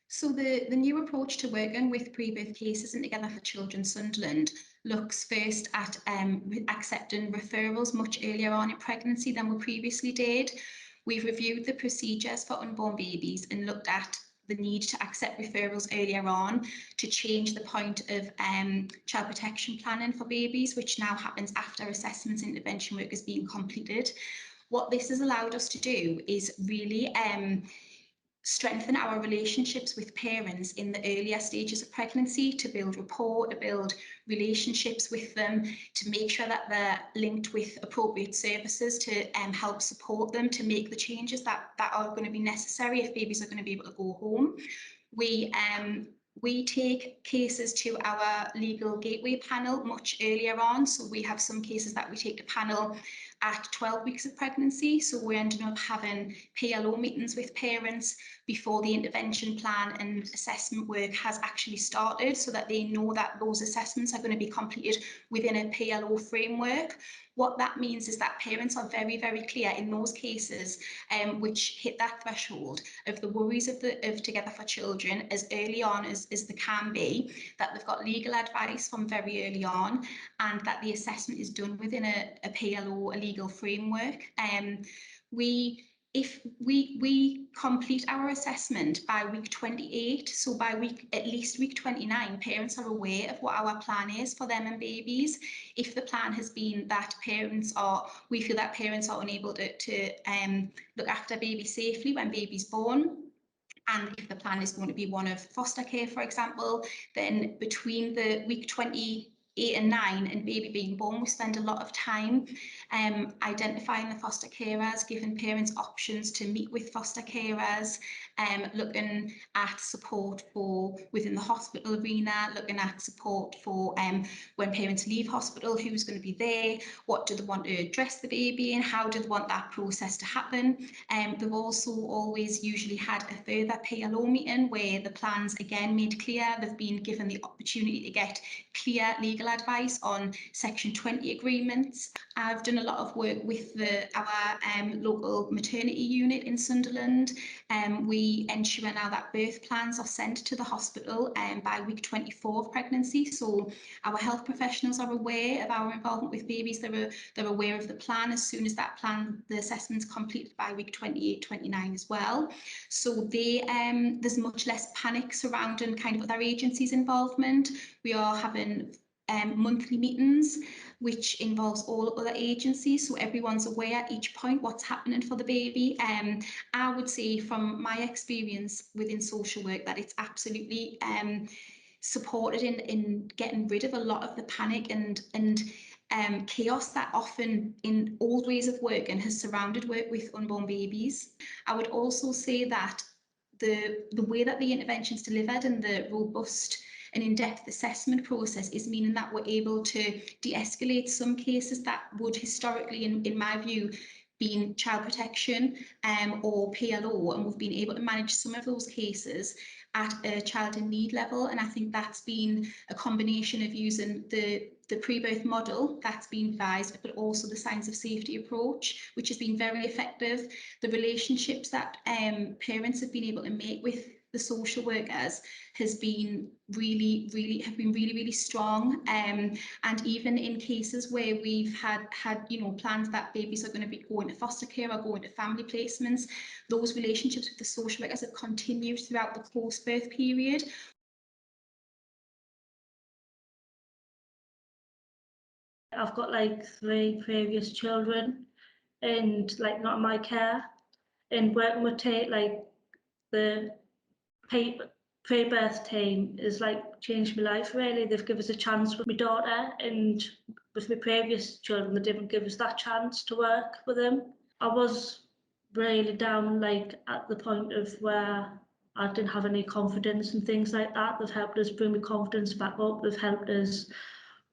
So the new approach to working with pre-birth cases and Together for Children Sunderland looks first at accepting referrals much earlier on in pregnancy than we previously did. We've reviewed the procedures for unborn babies and looked at the need to accept referrals earlier on to change the point of child protection planning for babies, which now happens after assessments and intervention work is being completed. What this has allowed us to do is really strengthen our relationships with parents in the earlier stages of pregnancy, to build rapport, to build relationships with them, to make sure that they're linked with appropriate services to help support them to make the changes that are going to be necessary if babies are going to be able to go home. We take cases to our legal gateway panel much earlier on. So we have some cases that we take to panel at 12 weeks of pregnancy. So we're ending up having PLO meetings with parents before the intervention plan and assessment work has actually started, so that they know that those assessments are going to be completed within a PLO framework. What that means is that parents are very, very clear in those cases which hit that threshold of the worries of Together for Children as early on as they can be, that they've got legal advice from very early on, and that the assessment is done within a PLO, a legal framework. If we complete our assessment by week 28, so by at least week 29, parents are aware of what our plan is for them and babies. If the plan has been that we feel that parents are unable to look after baby safely when baby's born, and if the plan is going to be one of foster care, for example, then between the week 28 and 9 and baby being born, we spend a lot of time identifying the foster carers, giving parents options to meet with foster carers, looking at support for within the hospital arena, looking at support for when parents leave hospital, who's going to be there, what do they want to address the baby in, how do they want that process to happen. They've also always usually had a further PLO meeting where the plans again made clear, they've been given the opportunity to get clear legal advice on Section 20 agreements. I've done a lot of work with our local maternity unit in Sunderland. We ensure now that birth plans are sent to the hospital by week 24 of pregnancy. So our health professionals are aware of our involvement with babies. They're aware of the plan as soon as the assessment's completed by week 28, 29 as well. So there's much less panic surrounding kind of other agencies' involvement. We are having monthly meetings, which involves all other agencies, so everyone's aware at each point what's happening for the baby. I would say from my experience within social work that it's absolutely supported in getting rid of a lot of the panic and chaos that often in old ways of working has surrounded work with unborn babies. I would also say that the way that the intervention's delivered and the robust and in-depth assessment process is meaning that we're able to de-escalate some cases that would historically, in my view, been child protection or PLO, and we've been able to manage some of those cases at a child in need level. And I think that's been a combination of using the pre-birth model that's been advised, but also the signs of safety approach, which has been very effective. The relationships that parents have been able to make with the social workers has been really strong, and even in cases where we've had plans that babies are going to be going to foster care or going to family placements, those relationships with the social workers have continued throughout the post-birth period. I've got like 3 previous children and like not in my care, and working with the pre-birth team is like changed my life really. They've given us a chance with my daughter, and with my previous children they didn't give us that chance to work with them. I was really down at the point of where I didn't have any confidence and things like that. They've helped us bring my confidence back up. They've helped us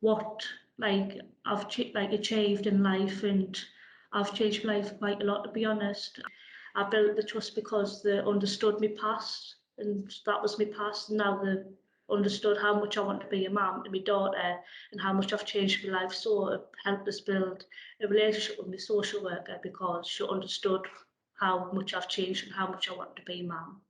what I've achieved in life, and I've changed my life quite a lot, to be honest. I built the trust because they understood my past, and that was my past. And now they understood how much I want to be a mum to my daughter and how much I've changed my life. So it helped us build a relationship with my social worker because she understood how much I've changed and how much I want to be a mum.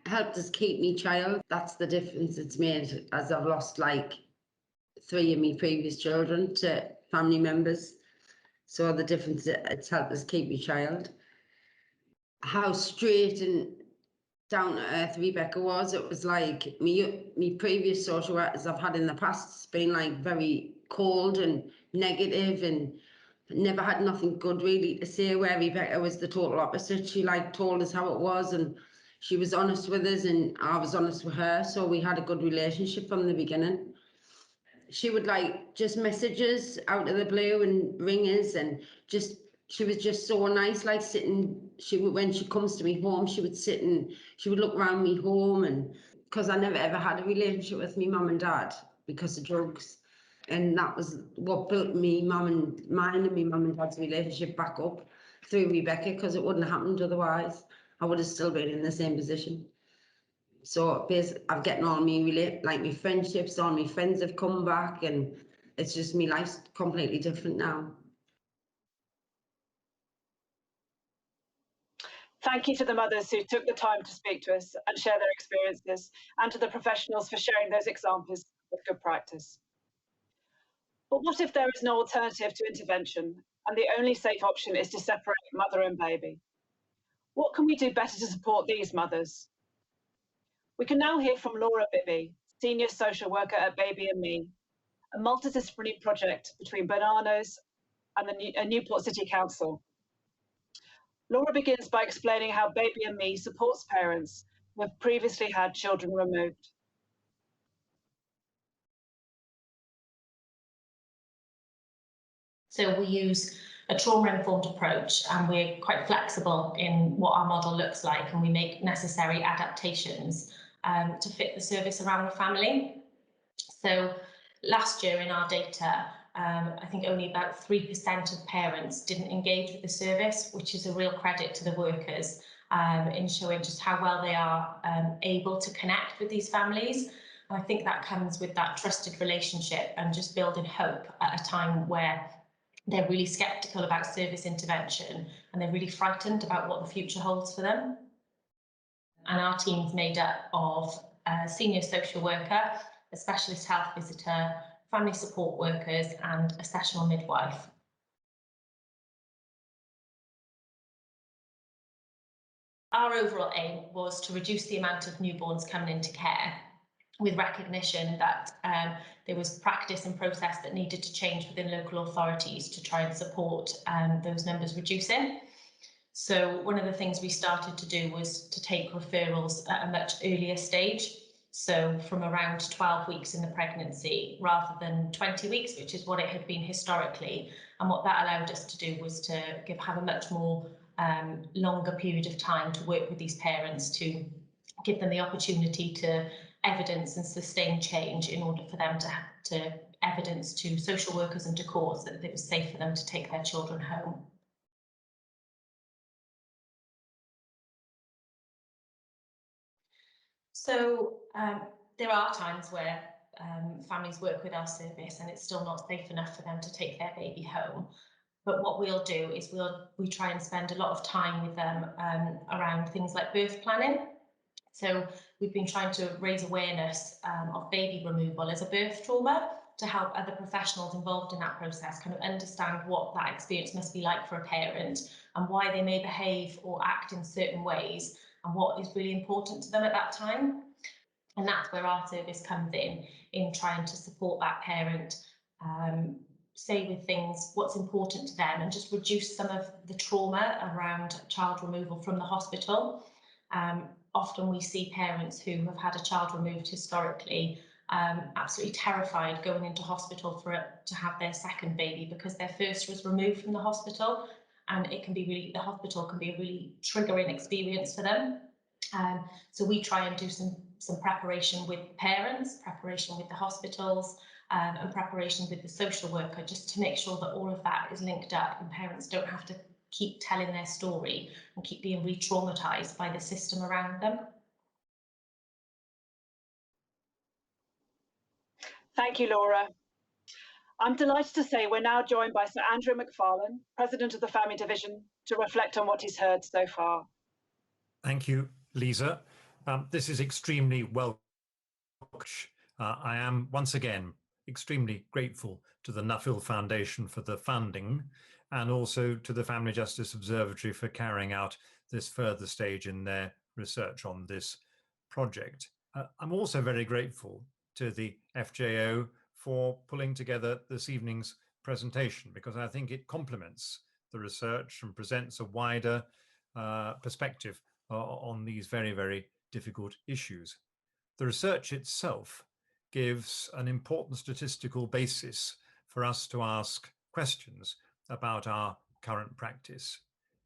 Helped us keep me child. That's the difference it's made, as I've lost 3 of my previous children to family members. So the difference, it's helped us keep me child. How straight and down to earth Rebecca was. It was like me previous social workers I've had in the past, it's been very cold and negative and never had nothing good really to say, where Rebecca was the total opposite. She told us how it was, and she was honest with us and I was honest with her, so we had a good relationship from the beginning. She would just message us out of the blue and ring us, and she was just so nice, when she comes to me home, she would sit and she would look around me home, and because I never ever had a relationship with me mum and dad because of drugs, and that was what built mine and my mum and dad's relationship back up through Rebecca, because it wouldn't have happened otherwise. I would have still been in the same position. So basically, I've getting all my friendships, all my friends have come back, and it's just my life's completely different now. Thank you to the mothers who took the time to speak to us and share their experiences, and to the professionals for sharing those examples of good practice. But what if there is no alternative to intervention and the only safe option is to separate mother and baby? What can we do better to support these mothers? We can now hear from Laura Bibby, Senior Social Worker at Baby and Me, a multidisciplinary project between Bananas and the Newport City Council. Laura begins by explaining how Baby and Me supports parents who have previously had children removed. So we use a trauma-informed approach, and we're quite flexible in what our model looks like, and we make necessary adaptations to fit the service around the family. So last year in our data, I think only about 3% of parents didn't engage with the service, which is a real credit to the workers in showing just how well they are able to connect with these families. And I think that comes with that trusted relationship and just building hope at a time where they're really sceptical about service intervention and they're really frightened about what the future holds for them. And our team's made up of a senior social worker, a specialist health visitor, family support workers and a sessional midwife. Our overall aim was to reduce the amount of newborns coming into care, with recognition that there was practice and process that needed to change within local authorities to try and support those numbers reducing. So one of the things we started to do was to take referrals at a much earlier stage. So from around 12 weeks in the pregnancy rather than 20 weeks, which is what it had been historically. And what that allowed us to do was to have a much more longer period of time to work with these parents, to give them the opportunity to evidence and sustain change in order for them to evidence to social workers and to courts that it was safe for them to take their children home. So there are times where families work with our service and it's still not safe enough for them to take their baby home. But what we'll do is we try and spend a lot of time with them around things like birth planning. So we've been trying to raise awareness of baby removal as a birth trauma to help other professionals involved in that process kind of understand what that experience must be like for a parent and why they may behave or act in certain ways and what is really important to them at that time. And that's where our service comes in trying to support that parent, say with things, what's important to them, and just reduce some of the trauma around child removal from the hospital. Often we see parents who have had a child removed historically absolutely terrified going into hospital to have their second baby because their first was removed from the hospital, and it can be the hospital can be a really triggering experience for them. So we try and do some preparation with parents, preparation with the hospitals, and preparation with the social worker, just to make sure that all of that is linked up and parents don't have to keep telling their story and keep being re-traumatized by the system around them. Thank you, Laura. I'm delighted to say we're now joined by Sir Andrew McFarlane, President of the Family Division, to reflect on what he's heard so far. Thank you, Lisa. This is extremely welcome. I am once again extremely grateful to the Nuffield Foundation for the funding, and also to the Family Justice Observatory for carrying out this further stage in their research on this project. I'm also very grateful to the FJO for pulling together this evening's presentation, because I think it complements the research and presents a wider perspective on these very, very difficult issues. The research itself gives an important statistical basis for us to ask questions about our current practice.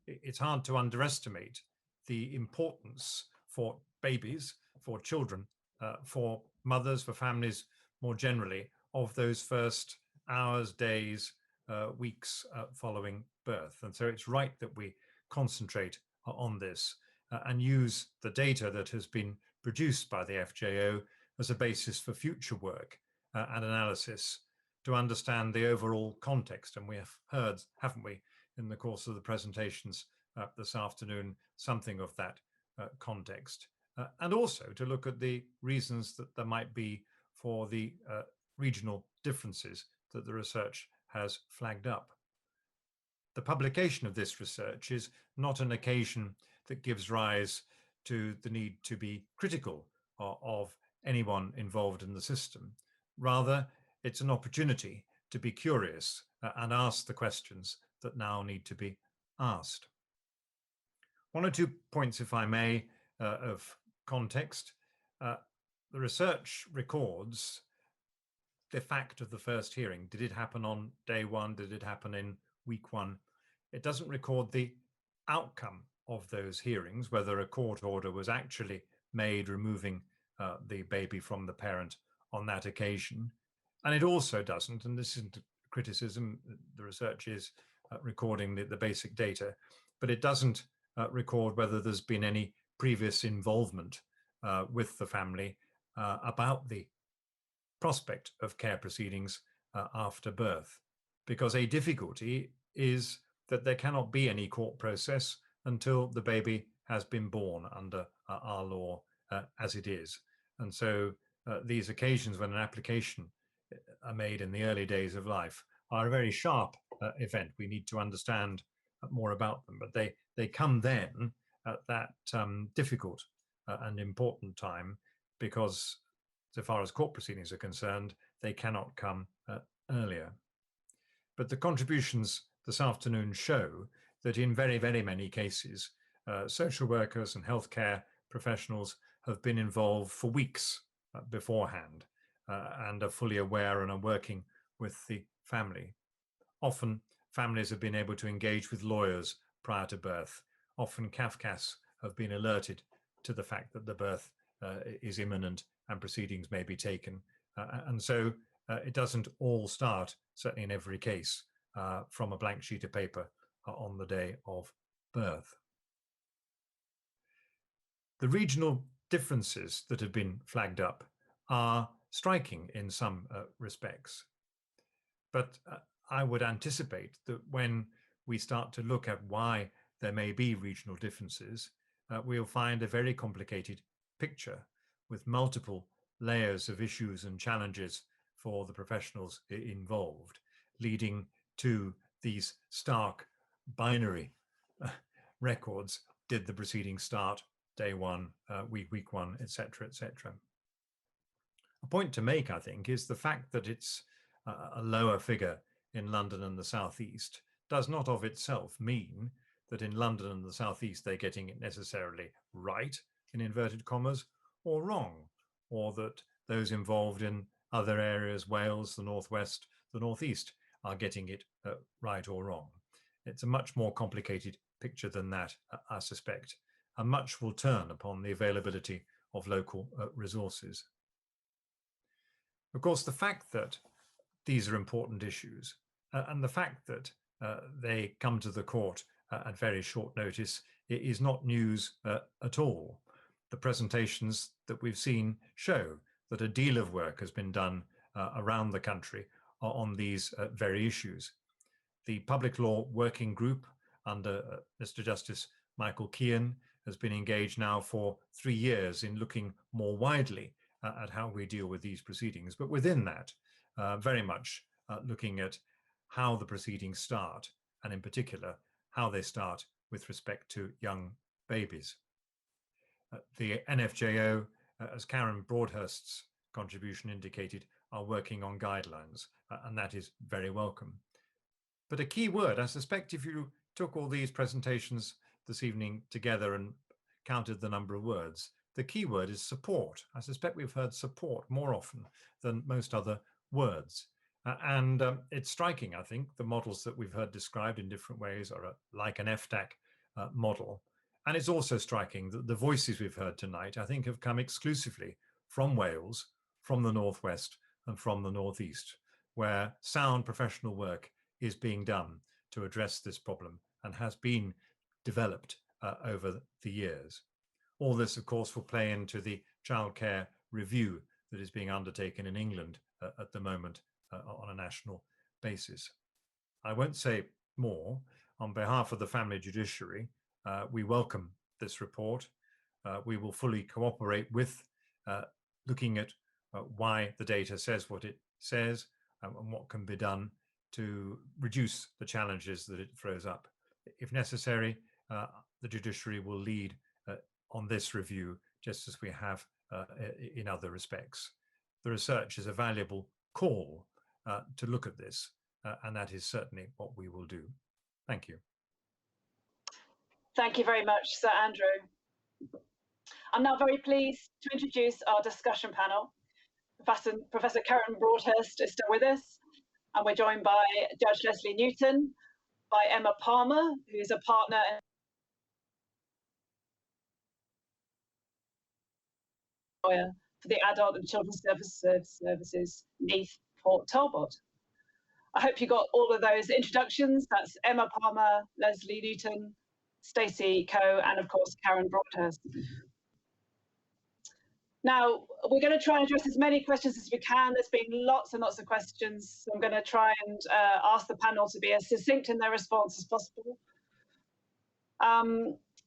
It's hard to underestimate the importance for babies, for children, for mothers, for families more generally, of those first hours, days, weeks following birth. And so it's right that we concentrate on this and use the data that has been produced by the FJO as a basis for future work and analysis to understand the overall context. And we have heard, haven't we, in the course of the presentations this afternoon, something of that context. And also to look at the reasons that there might be for the regional differences that the research has flagged up. The publication of this research is not an occasion that gives rise to the need to be critical of anyone involved in the system. Rather, it's an opportunity to be curious and ask the questions that now need to be asked. One or two points, if I may, of context. The research records the fact of the first hearing. Did it happen on day one? Did it happen in week one? It doesn't record the outcome of those hearings, whether a court order was actually made removing the baby from the parent on that occasion. And it also doesn't, and this isn't criticism, the research is recording the basic data, but it doesn't record whether there's been any previous involvement with the family about the prospect of care proceedings after birth. Because a difficulty is that there cannot be any court process until the baby has been born under our law as it is. And so these occasions when an application are made in the early days of life are a very sharp event. We need to understand more about them, but they come then at that difficult and important time, because so far as court proceedings are concerned, they cannot come earlier. But the contributions this afternoon show that in very, very many cases, social workers and healthcare professionals have been involved for weeks beforehand and are fully aware and are working with the family. Often families have been able to engage with lawyers prior to birth. Often CAFCAS have been alerted to the fact that the birth is imminent and proceedings may be taken. And so it doesn't all start, certainly in every case, from a blank sheet of paper on the day of birth. The regional differences that have been flagged up are striking in some respects. But I would anticipate that when we start to look at why there may be regional differences, we'll find a very complicated picture with multiple layers of issues and challenges for the professionals involved, leading to these stark binary records. Did the proceedings start day one, week one, etc., etc. A point to make, I think, is the fact that it's a lower figure in London and the South East does not of itself mean that in London and the South East they're getting it necessarily right, in inverted commas, or wrong, or that those involved in other areas, Wales, the Northwest, the Northeast, are getting it right or wrong. It's a much more complicated picture than that, I suspect, and much will turn upon the availability of local resources. Of course, the fact that these are important issues and the fact that they come to the court at very short notice is not news at all. The presentations that we've seen show that a deal of work has been done around the country on these very issues. The Public Law Working Group under Mr. Justice Michael Kean has been engaged now for 3 years in looking more widely at how we deal with these proceedings, but within that, very much looking at how the proceedings start, and in particular, how they start with respect to young babies. The NFJO, as Karen Broadhurst's contribution indicated, are working on guidelines, and that is very welcome. But a key word, I suspect if you took all these presentations this evening together and counted the number of words, the key word is support. I suspect we've heard support more often than most other words. And it's striking, I think, the models that we've heard described in different ways are like an FTAC model. And it's also striking that the voices we've heard tonight, I think, have come exclusively from Wales, from the Northwest, and from the Northeast, where sound professional work is being done to address this problem and has been developed over the years. All this, of course, will play into the childcare review that is being undertaken in England at the moment on a national basis. I won't say more. On behalf of the family judiciary, we welcome this report. We will fully cooperate with looking at why the data says what it says, and what can be done to reduce the challenges that it throws up. If necessary, the judiciary will lead on this review, just as we have in other respects. The research is a valuable call to look at this, and that is certainly what we will do. Thank you. Thank you very much, Sir Andrew. I'm now very pleased to introduce our discussion panel. Professor Karen Broadhurst is still with us, and we're joined by Judge Lesley Newton, by Emma Palmer, who's a partner for the Adult and Children's Services, Neath Port Talbot. I hope you got all of those introductions. That's Emma Palmer, Lesley Newton, Stacey Coe, and of course, Karen Broadhurst. Now, we're going to try and address as many questions as we can. There's been lots and lots of questions. So I'm going to try and ask the panel to be as succinct in their response as possible.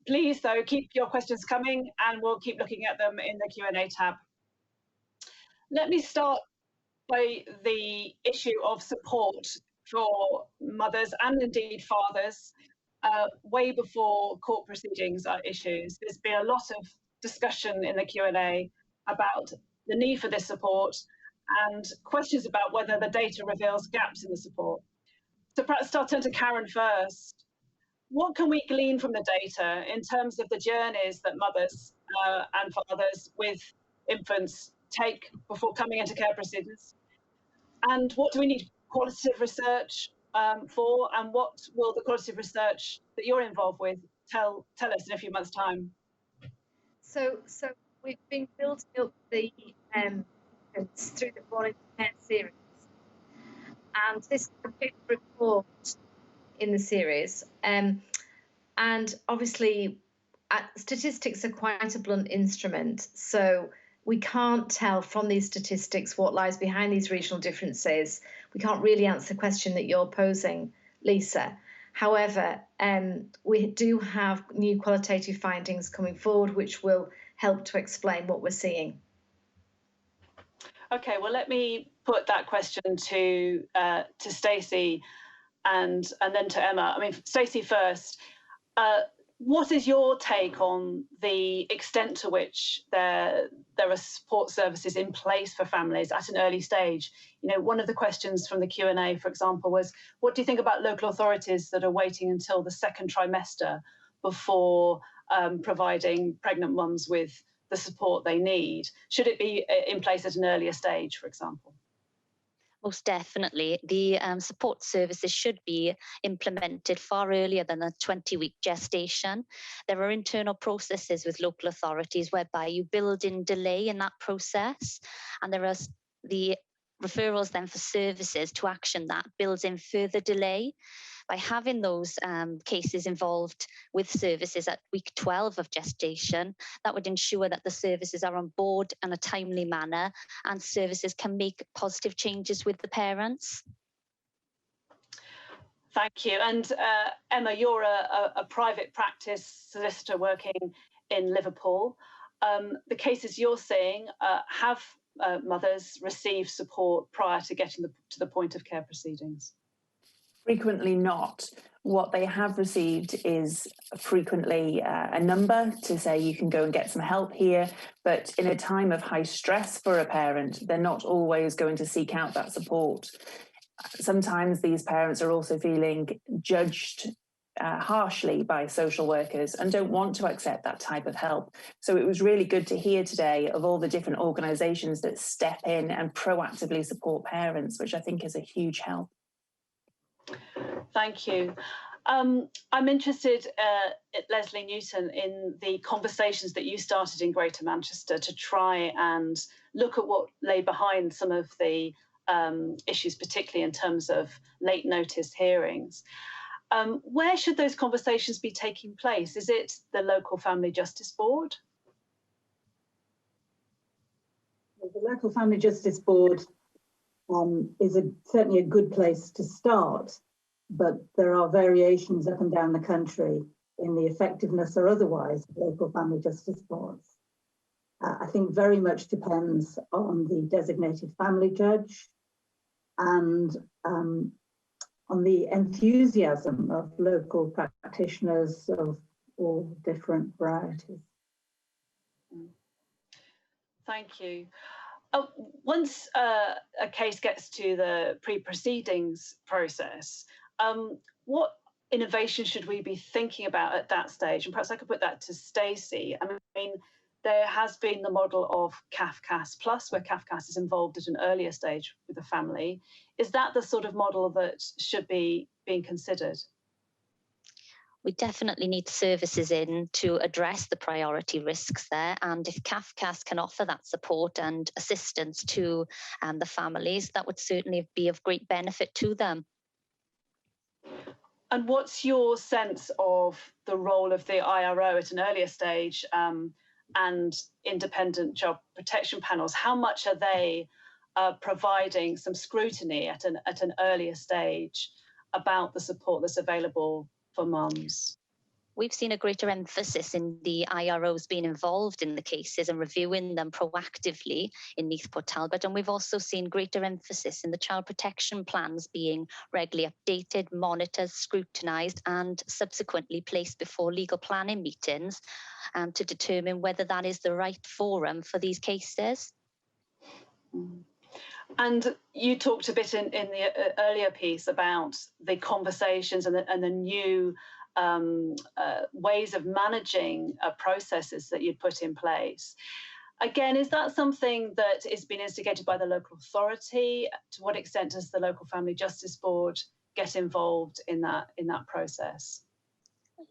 Please, though, keep your questions coming, and we'll keep looking at them in the Q&A tab. Let me start by the issue of support for mothers and indeed fathers way before court proceedings are issues. There's been a lot of discussion in the Q&A about the need for this support and questions about whether the data reveals gaps in the support. So perhaps I'll turn to Karen first. What can we glean from the data in terms of the journeys that mothers and fathers with infants take before coming into care proceedings? And what do we need qualitative research for? And what will the qualitative research that you're involved with tell us in a few months' time? So we've been building up the through the Born into Care series, and this is the fifth report in the series. And obviously, statistics are quite a blunt instrument, so we can't tell from these statistics what lies behind these regional differences. We can't really answer the question that you're posing, Lisa. However, we do have new qualitative findings coming forward, which will help to explain what we're seeing. Okay, well, let me put that question to Stacey and then to Emma. I mean, Stacey first. What is your take on the extent to which there are support services in place for families at an early stage? You know, one of the questions from the Q&A, for example, was, what do you think about local authorities that are waiting until the second trimester before providing pregnant mums with the support they need? Should it be in place at an earlier stage, for example? Most definitely. The support services should be implemented far earlier than the 20-week gestation. There are internal processes with local authorities whereby you build in delay in that process, and there are the referrals then for services to action that builds in further delay. By having those cases involved with services at week 12 of gestation, that would ensure that the services are on board in a timely manner and services can make positive changes with the parents. Thank you. And Emma, you're a private practice solicitor working in Liverpool. The cases you're seeing, have mothers received support prior to getting to the point of care proceedings? Frequently not. What they have received is frequently a number to say you can go and get some help here, but in a time of high stress for a parent, they're not always going to seek out that support. Sometimes these parents are also feeling judged harshly by social workers and don't want to accept that type of help. So it was really good to hear today of all the different organisations that step in and proactively support parents, which I think is a huge help. Thank you. I'm interested, Lesley Newton, in the conversations that you started in Greater Manchester to try and look at what lay behind some of the issues, particularly in terms of late notice hearings. Where should those conversations be taking place? Is it the local Family Justice Board? The local Family Justice Board is certainly a good place to start, but there are variations up and down the country in the effectiveness or otherwise of local family justice boards. I think very much depends on the designated family judge and on the enthusiasm of local practitioners of all different varieties. Thank you. Once a case gets to the pre-proceedings process, what innovation should we be thinking about at that stage? And perhaps I could put that to Stacey. I mean, there has been the model of CAFCAS Plus, where CAFCAS is involved at an earlier stage with the family. Is that the sort of model that should be being considered? We definitely need services in to address the priority risks there. And if CAFCAS can offer that support and assistance to the families, that would certainly be of great benefit to them. And what's your sense of the role of the IRO at an earlier stage and independent child protection panels? How much are they providing some scrutiny at an earlier stage about the support that's available for mums? We've seen a greater emphasis in the IROs being involved in the cases and reviewing them proactively in Neath Port Talbot. And we've also seen greater emphasis in the child protection plans being regularly updated, monitored, scrutinised and subsequently placed before legal planning meetings to determine whether that is the right forum for these cases. And you talked a bit in the earlier piece about the conversations and the new ways of managing processes that you'd put in place. Again, is that something that is being instigated by the local authority? To what extent does the local Family Justice Board get involved in that process?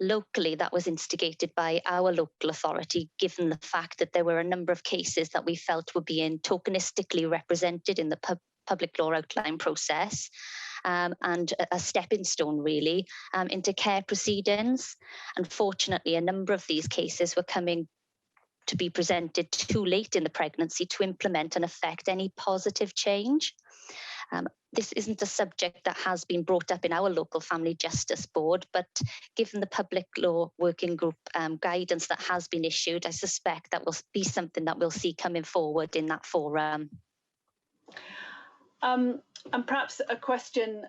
Locally, that was instigated by our local authority, given the fact that there were a number of cases that we felt were being tokenistically represented in the public law outline process, and a stepping stone really into care proceedings. Unfortunately, a number of these cases were coming to be presented too late in the pregnancy to implement and affect any positive change. This isn't a subject that has been brought up in our local Family Justice Board, but given the public law working group guidance that has been issued, I suspect that will be something that we'll see coming forward in that forum. And perhaps a question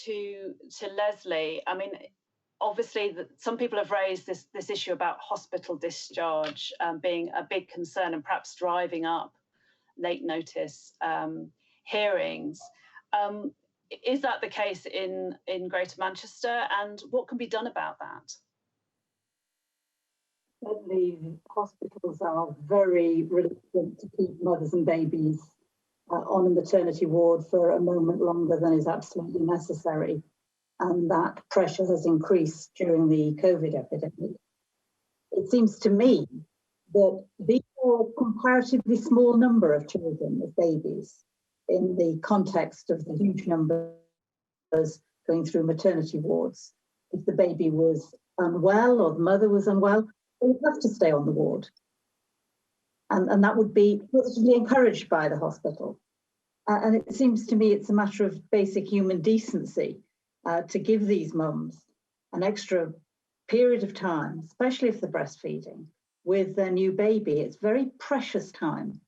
to Lesley. I mean, obviously, some people have raised this issue about hospital discharge being a big concern and perhaps driving up late notice hearings. Is that the case in Greater Manchester, and what can be done about that? Certainly, hospitals are very reluctant to keep mothers and babies on a maternity ward for a moment longer than is absolutely necessary. And that pressure has increased during the COVID epidemic. It seems to me that these are a comparatively small number of children, of babies, in the context of the huge numbers going through maternity wards. If the baby was unwell or the mother was unwell, they would have to stay on the ward. And that would be positively encouraged by the hospital. And it seems to me it's a matter of basic human decency to give these mums an extra period of time, especially if they're breastfeeding, with their new baby. It's very precious time.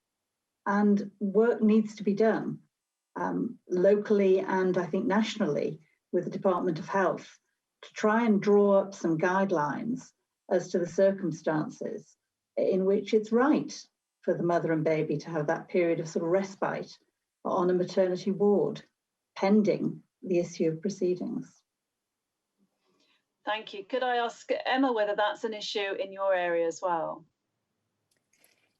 And work needs to be done locally and I think nationally with the Department of Health to try and draw up some guidelines as to the circumstances in which it's right for the mother and baby to have that period of sort of respite on a maternity ward, pending the issue of proceedings. Thank you. Could I ask Emma whether that's an issue in your area as well?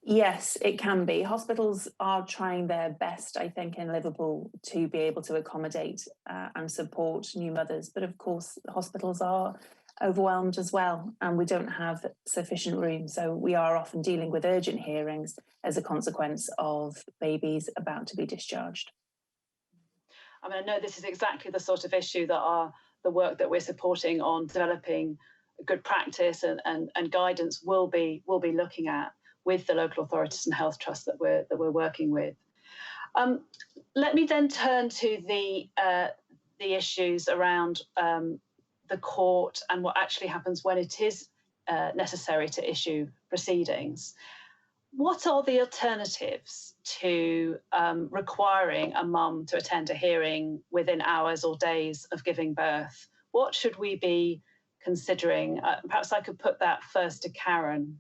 Yes, it can be. Hospitals are trying their best, I think, in Liverpool to be able to accommodate and support new mothers. But of course, hospitals are overwhelmed as well, and we don't have sufficient room. So we are often dealing with urgent hearings as a consequence of babies about to be discharged. I mean, I know this is exactly the sort of issue that the work that we're supporting on developing good practice and guidance will be looking at with the local authorities and health trusts that we're working with. Let me then turn to the issues around the court and what actually happens when it is necessary to issue proceedings. what are the alternatives to requiring a mum to attend a hearing within hours or days of giving birth? What should we be considering? Perhaps I could put that first to Karen.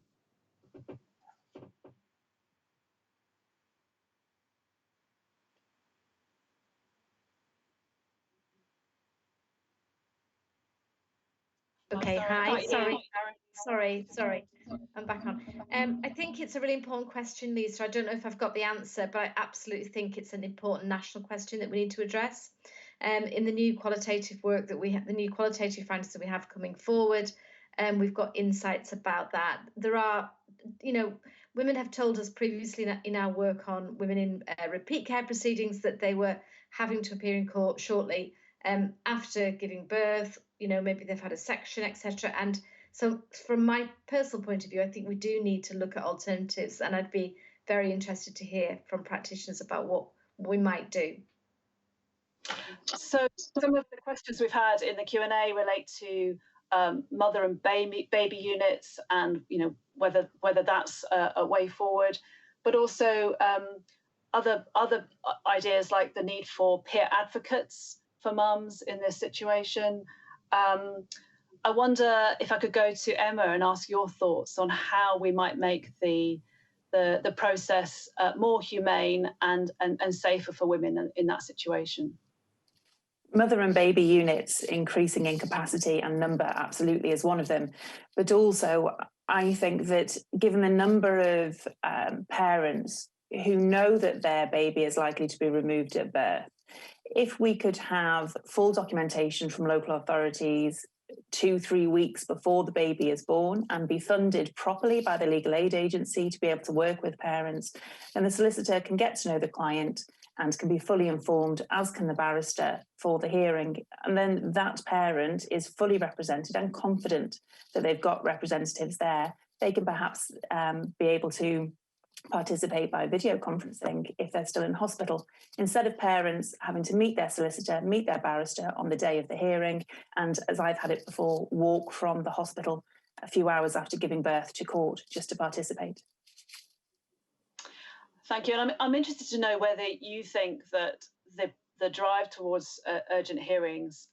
Okay, hi, sorry, I'm back on. I think it's a really important question, Lisa. I don't know if I've got the answer, but I absolutely think it's an important national question that we need to address. In the new qualitative work that we have, the new qualitative findings that we have coming forward, we've got insights about that. There are, women have told us previously in our work on women in repeat care proceedings that they were having to appear in court shortly after giving birth, maybe they've had a section, etc. And so from my personal point of view, I think we do need to look at alternatives, and I'd be very interested to hear from practitioners about what we might do. So some of the questions we've had in the Q&A relate to mother and baby units, and whether that's a way forward, but also other ideas like the need for peer advocates for mums in this situation. I wonder if I could go to Emma and ask your thoughts on how we might make the process more humane and safer for women in that situation. Mother and baby units increasing in capacity and number absolutely is one of them. But also, I think that given the number of parents who know that their baby is likely to be removed at birth, if we could have full documentation from local authorities 2-3 weeks before the baby is born and be funded properly by the legal aid agency to be able to work with parents, then the solicitor can get to know the client and can be fully informed, as can the barrister, for the hearing. And then that parent is fully represented and confident that they've got representatives there. They can perhaps be able to participate by video conferencing if they're still in hospital, instead of parents having to meet their solicitor, meet their barrister on the day of the hearing, and, as I've had it before, walk from the hospital a few hours after giving birth to court just to participate. Thank you. And I'm interested to know whether you think that the drive towards urgent hearings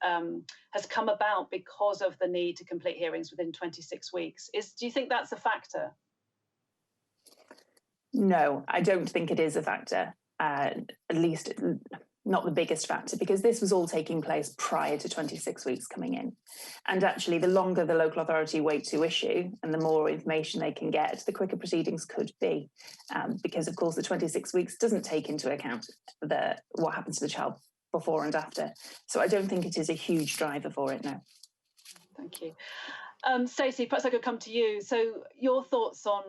has come about because of the need to complete hearings within 26 weeks. Do you think that's a factor? No, I don't think it is a factor, at least not the biggest factor, because this was all taking place prior to 26 weeks coming in. And actually, the longer the local authority wait to issue and the more information they can get, the quicker proceedings could be. Because, of course, the 26 weeks doesn't take into account what happens to the child before and after. So I don't think it is a huge driver for it now. Thank you. Stacey, perhaps I could come to you. So your thoughts on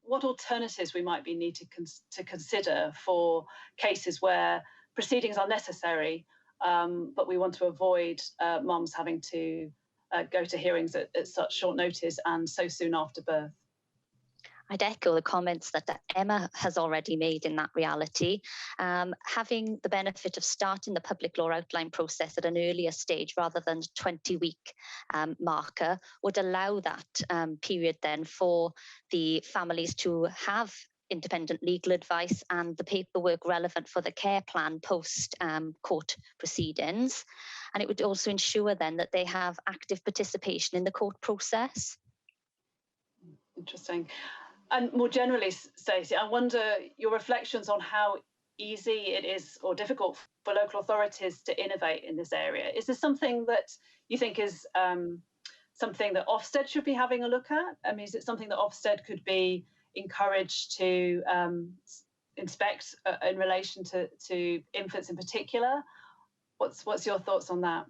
what alternatives we might need to consider for cases where proceedings are necessary, but we want to avoid mums having to go to hearings at such short notice and so soon after birth. I'd echo the comments that Emma has already made in that reality. Having the benefit of starting the public law outline process at an earlier stage rather than 20-week marker would allow that period then for the families to have independent legal advice and the paperwork relevant for the care plan post court proceedings. And it would also ensure then that they have active participation in the court process. Interesting. And more generally, Stacey, I wonder your reflections on how easy it is or difficult for local authorities to innovate in this area. Is this something that you think is something that Ofsted should be having a look at? I mean, is it something that Ofsted could be encouraged to inspect in relation to infants in particular? What's your thoughts on that?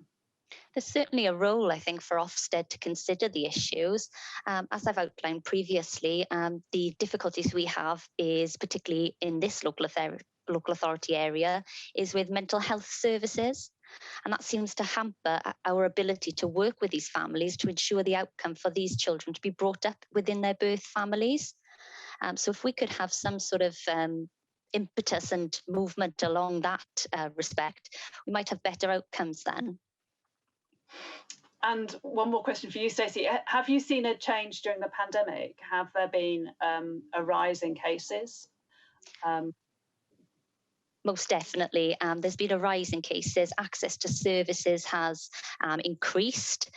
There's certainly a role, I think, for Ofsted to consider the issues. As I've outlined previously, the difficulties we have is, particularly in this local authority area, is with mental health services. And that seems to hamper our ability to work with these families to ensure the outcome for these children to be brought up within their birth families. So if we could have some sort of impetus and movement along that respect, we might have better outcomes then. And one more question for you, Stacey. Have you seen a change during the pandemic? Have there been a rise in cases? Most definitely. There's been a rise in cases. Access to services has increased.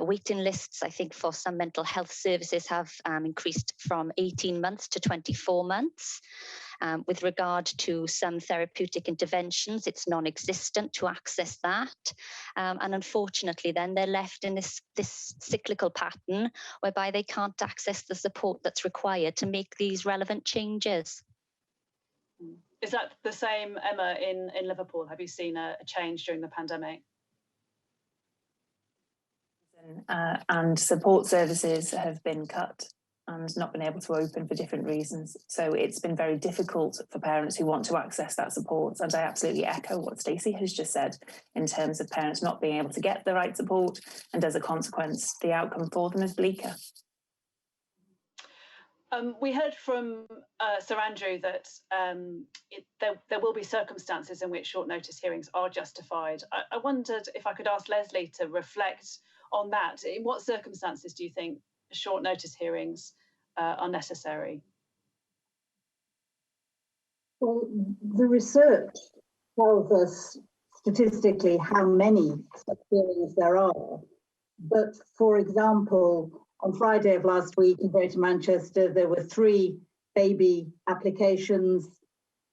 Waiting lists, I think, for some mental health services have increased from 18 months to 24 months. With regard to some therapeutic interventions, it's non-existent to access that. And unfortunately, then they're left in this cyclical pattern whereby they can't access the support that's required to make these relevant changes. Is that the same, Emma, in Liverpool? Have you seen a change during the pandemic? And support services have been cut and not been able to open for different reasons. So it's been very difficult for parents who want to access that support. And I absolutely echo what Stacey has just said in terms of parents not being able to get the right support. And as a consequence, the outcome for them is bleaker. We heard from Sir Andrew that there will be circumstances in which short notice hearings are justified. I wondered if I could ask Lesley to reflect on that. In what circumstances do you think short notice hearings are necessary? Well, the research tells us statistically how many such hearings there are. But for example, on Friday of last week in Greater Manchester, there were 3 baby applications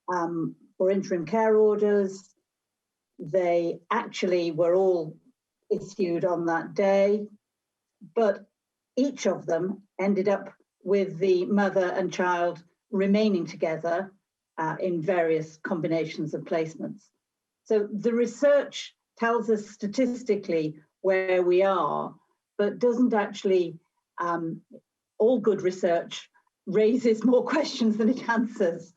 for interim care orders. They actually were all issued on that day, but each of them ended up with the mother and child remaining together in various combinations of placements. So the research tells us statistically where we are, but doesn't actually. All good research raises more questions than it answers.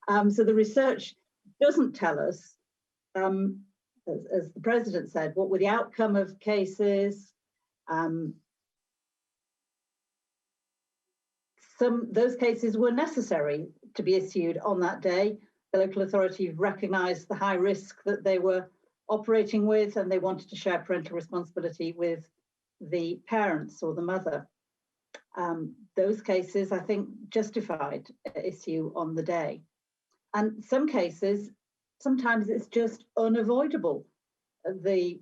So the research doesn't tell us, as the President said, what were the outcome of cases. Those cases were necessary to be issued on that day. The local authority recognised the high risk that they were operating with, and they wanted to share parental responsibility with the parents or the mother. Those cases, I think, justified issue on the day. And some cases, sometimes it's just unavoidable. The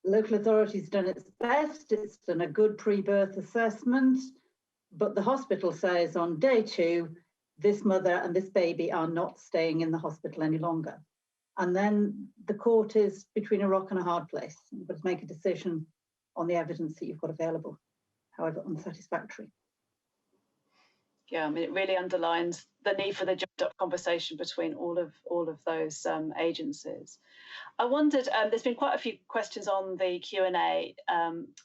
local authority's done its best, it's done a good pre-birth assessment, but the hospital says on day 2, this mother and this baby are not staying in the hospital any longer. And then the court is between a rock and a hard place. You've got to make a decision on the evidence that you've got available, however unsatisfactory. Yeah, I mean, it really underlines the need for the joined-up conversation between all of those agencies. I wondered, there's been quite a few questions on the Q&A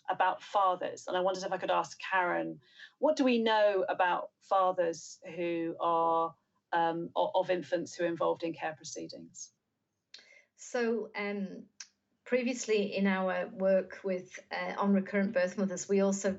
about fathers, and I wondered if I could ask Karen, what do we know about fathers who are of infants who are involved in care proceedings? So previously in our work with on recurrent birth mothers, we also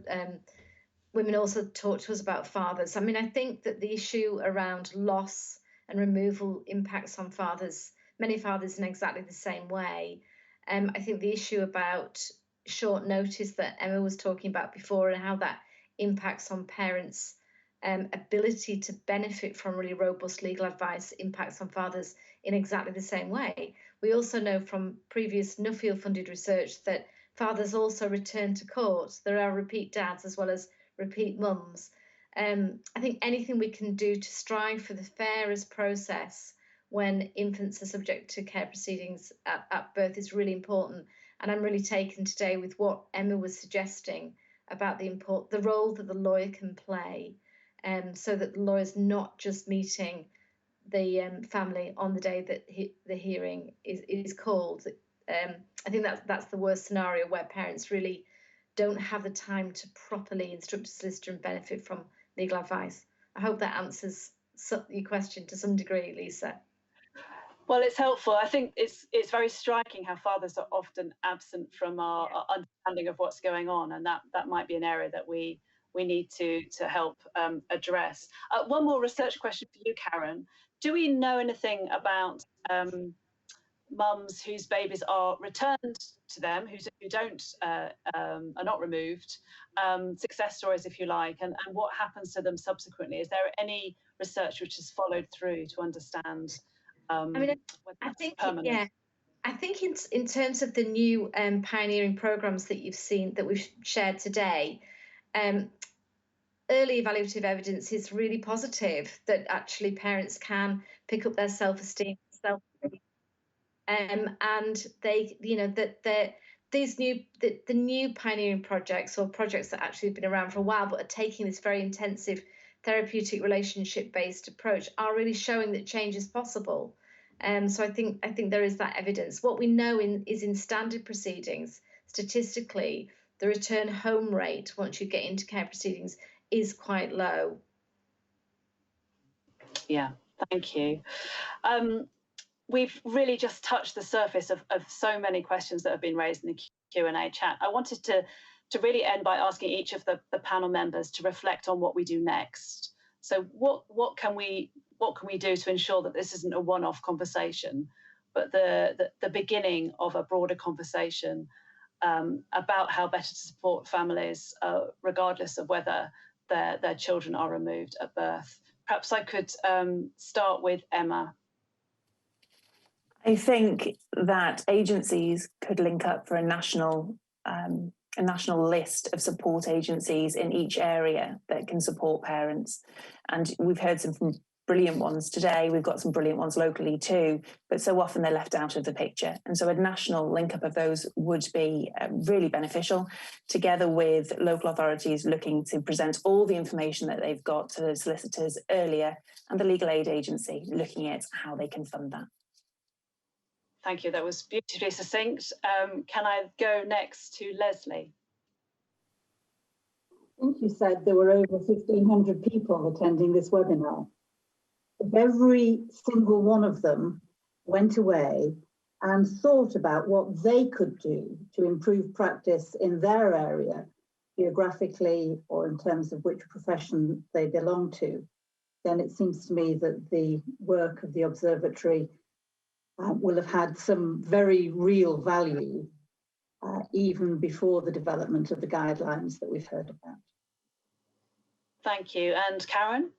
women also talked to us about fathers. I mean, I think that the issue around loss and removal impacts on fathers, many fathers, in exactly the same way. I think the issue about short notice that Emma was talking about before and how that impacts on parents' ability to benefit from really robust legal advice impacts on fathers in exactly the same way. We also know from previous Nuffield funded research that fathers also return to court. There are repeat dads as well as repeat mums. I think anything we can do to strive for the fairest process when infants are subject to care proceedings at birth is really important. And I'm really taken today with what Emma was suggesting about the role that the lawyer can play, so that the lawyer's not just meeting the family on the day that the hearing is called. I think that's the worst scenario, where parents really don't have the time to properly instruct a solicitor and benefit from legal advice. I hope that answers your question to some degree, Lisa. Well, it's helpful. I think it's very striking how fathers are often absent from our understanding of what's going on, and that might be an area that we need to help address. One more research question for you, Karen. Do we know anything about mums whose babies are returned to them, who are not removed, success stories, if you like, and what happens to them subsequently. Is there any research which has followed through to understand? I mean, I think, yeah, I think in terms of the new pioneering programs that you've seen, that we've shared today, early evaluative evidence is really positive that actually parents can pick up their self-esteem, and they, you know, that the new pioneering projects, or projects that actually have been around for a while but are taking this very intensive therapeutic relationship-based approach, are really showing that change is possible. So I think there is that evidence. What we know is in standard proceedings, statistically, the return home rate once you get into care proceedings is quite low. Yeah, thank you. We've really just touched the surface of so many questions that have been raised in the Q&A chat. I wanted to really end by asking each of the panel members to reflect on what we do next. So what can we do to ensure that this isn't a one-off conversation, but the beginning of a broader conversation about how better to support families, regardless of whether their children are removed at birth. Perhaps I could start with Emma. I think that agencies could link up for a national list of support agencies in each area that can support parents. And we've heard some brilliant ones today. We've got some brilliant ones locally too, but so often they're left out of the picture. And so a national link up of those would be really beneficial, together with local authorities looking to present all the information that they've got to the solicitors earlier, and the legal aid agency looking at how they can fund that. Thank you. That was beautifully succinct. Can I go next to Lesley? I think you said there were over 1,500 people attending this webinar. If every single one of them went away and thought about what they could do to improve practice in their area, geographically or in terms of which profession they belong to, then it seems to me that the work of the Observatory will have had some very real value even before the development of the guidelines that we've heard about. Thank you. And Karen?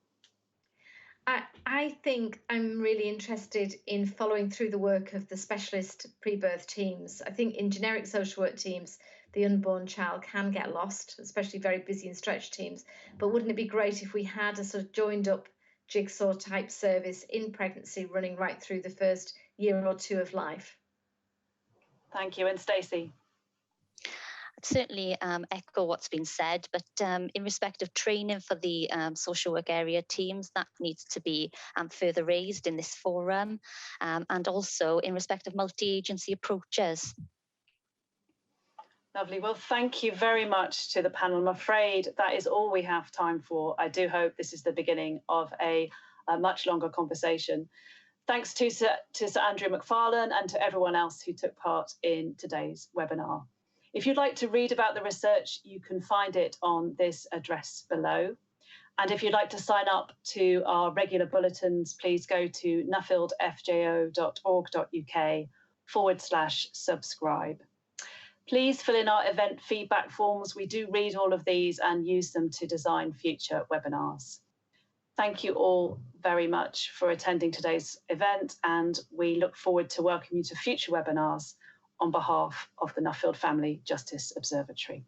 I think I'm really interested in following through the work of the specialist pre-birth teams. I think in generic social work teams, the unborn child can get lost, especially very busy and stretched teams. But wouldn't it be great if we had a sort of joined up jigsaw type service in pregnancy running right through the first year or two of life? Thank you. And Stacey? I'd certainly echo what's been said, but in respect of training for the social work area teams, that needs to be further raised in this forum, and also in respect of multi-agency approaches. Lovely. Well, thank you very much to the panel. I'm afraid that is all we have time for. I do hope this is the beginning of a much longer conversation. Thanks to Sir Andrew McFarlane and to everyone else who took part in today's webinar. If you'd like to read about the research, you can find it on this address below. And if you'd like to sign up to our regular bulletins, please go to nuffieldfjo.org.uk/subscribe. Please fill in our event feedback forms. We do read all of these and use them to design future webinars. Thank you all very much for attending today's event, and we look forward to welcoming you to future webinars on behalf of the Nuffield Family Justice Observatory.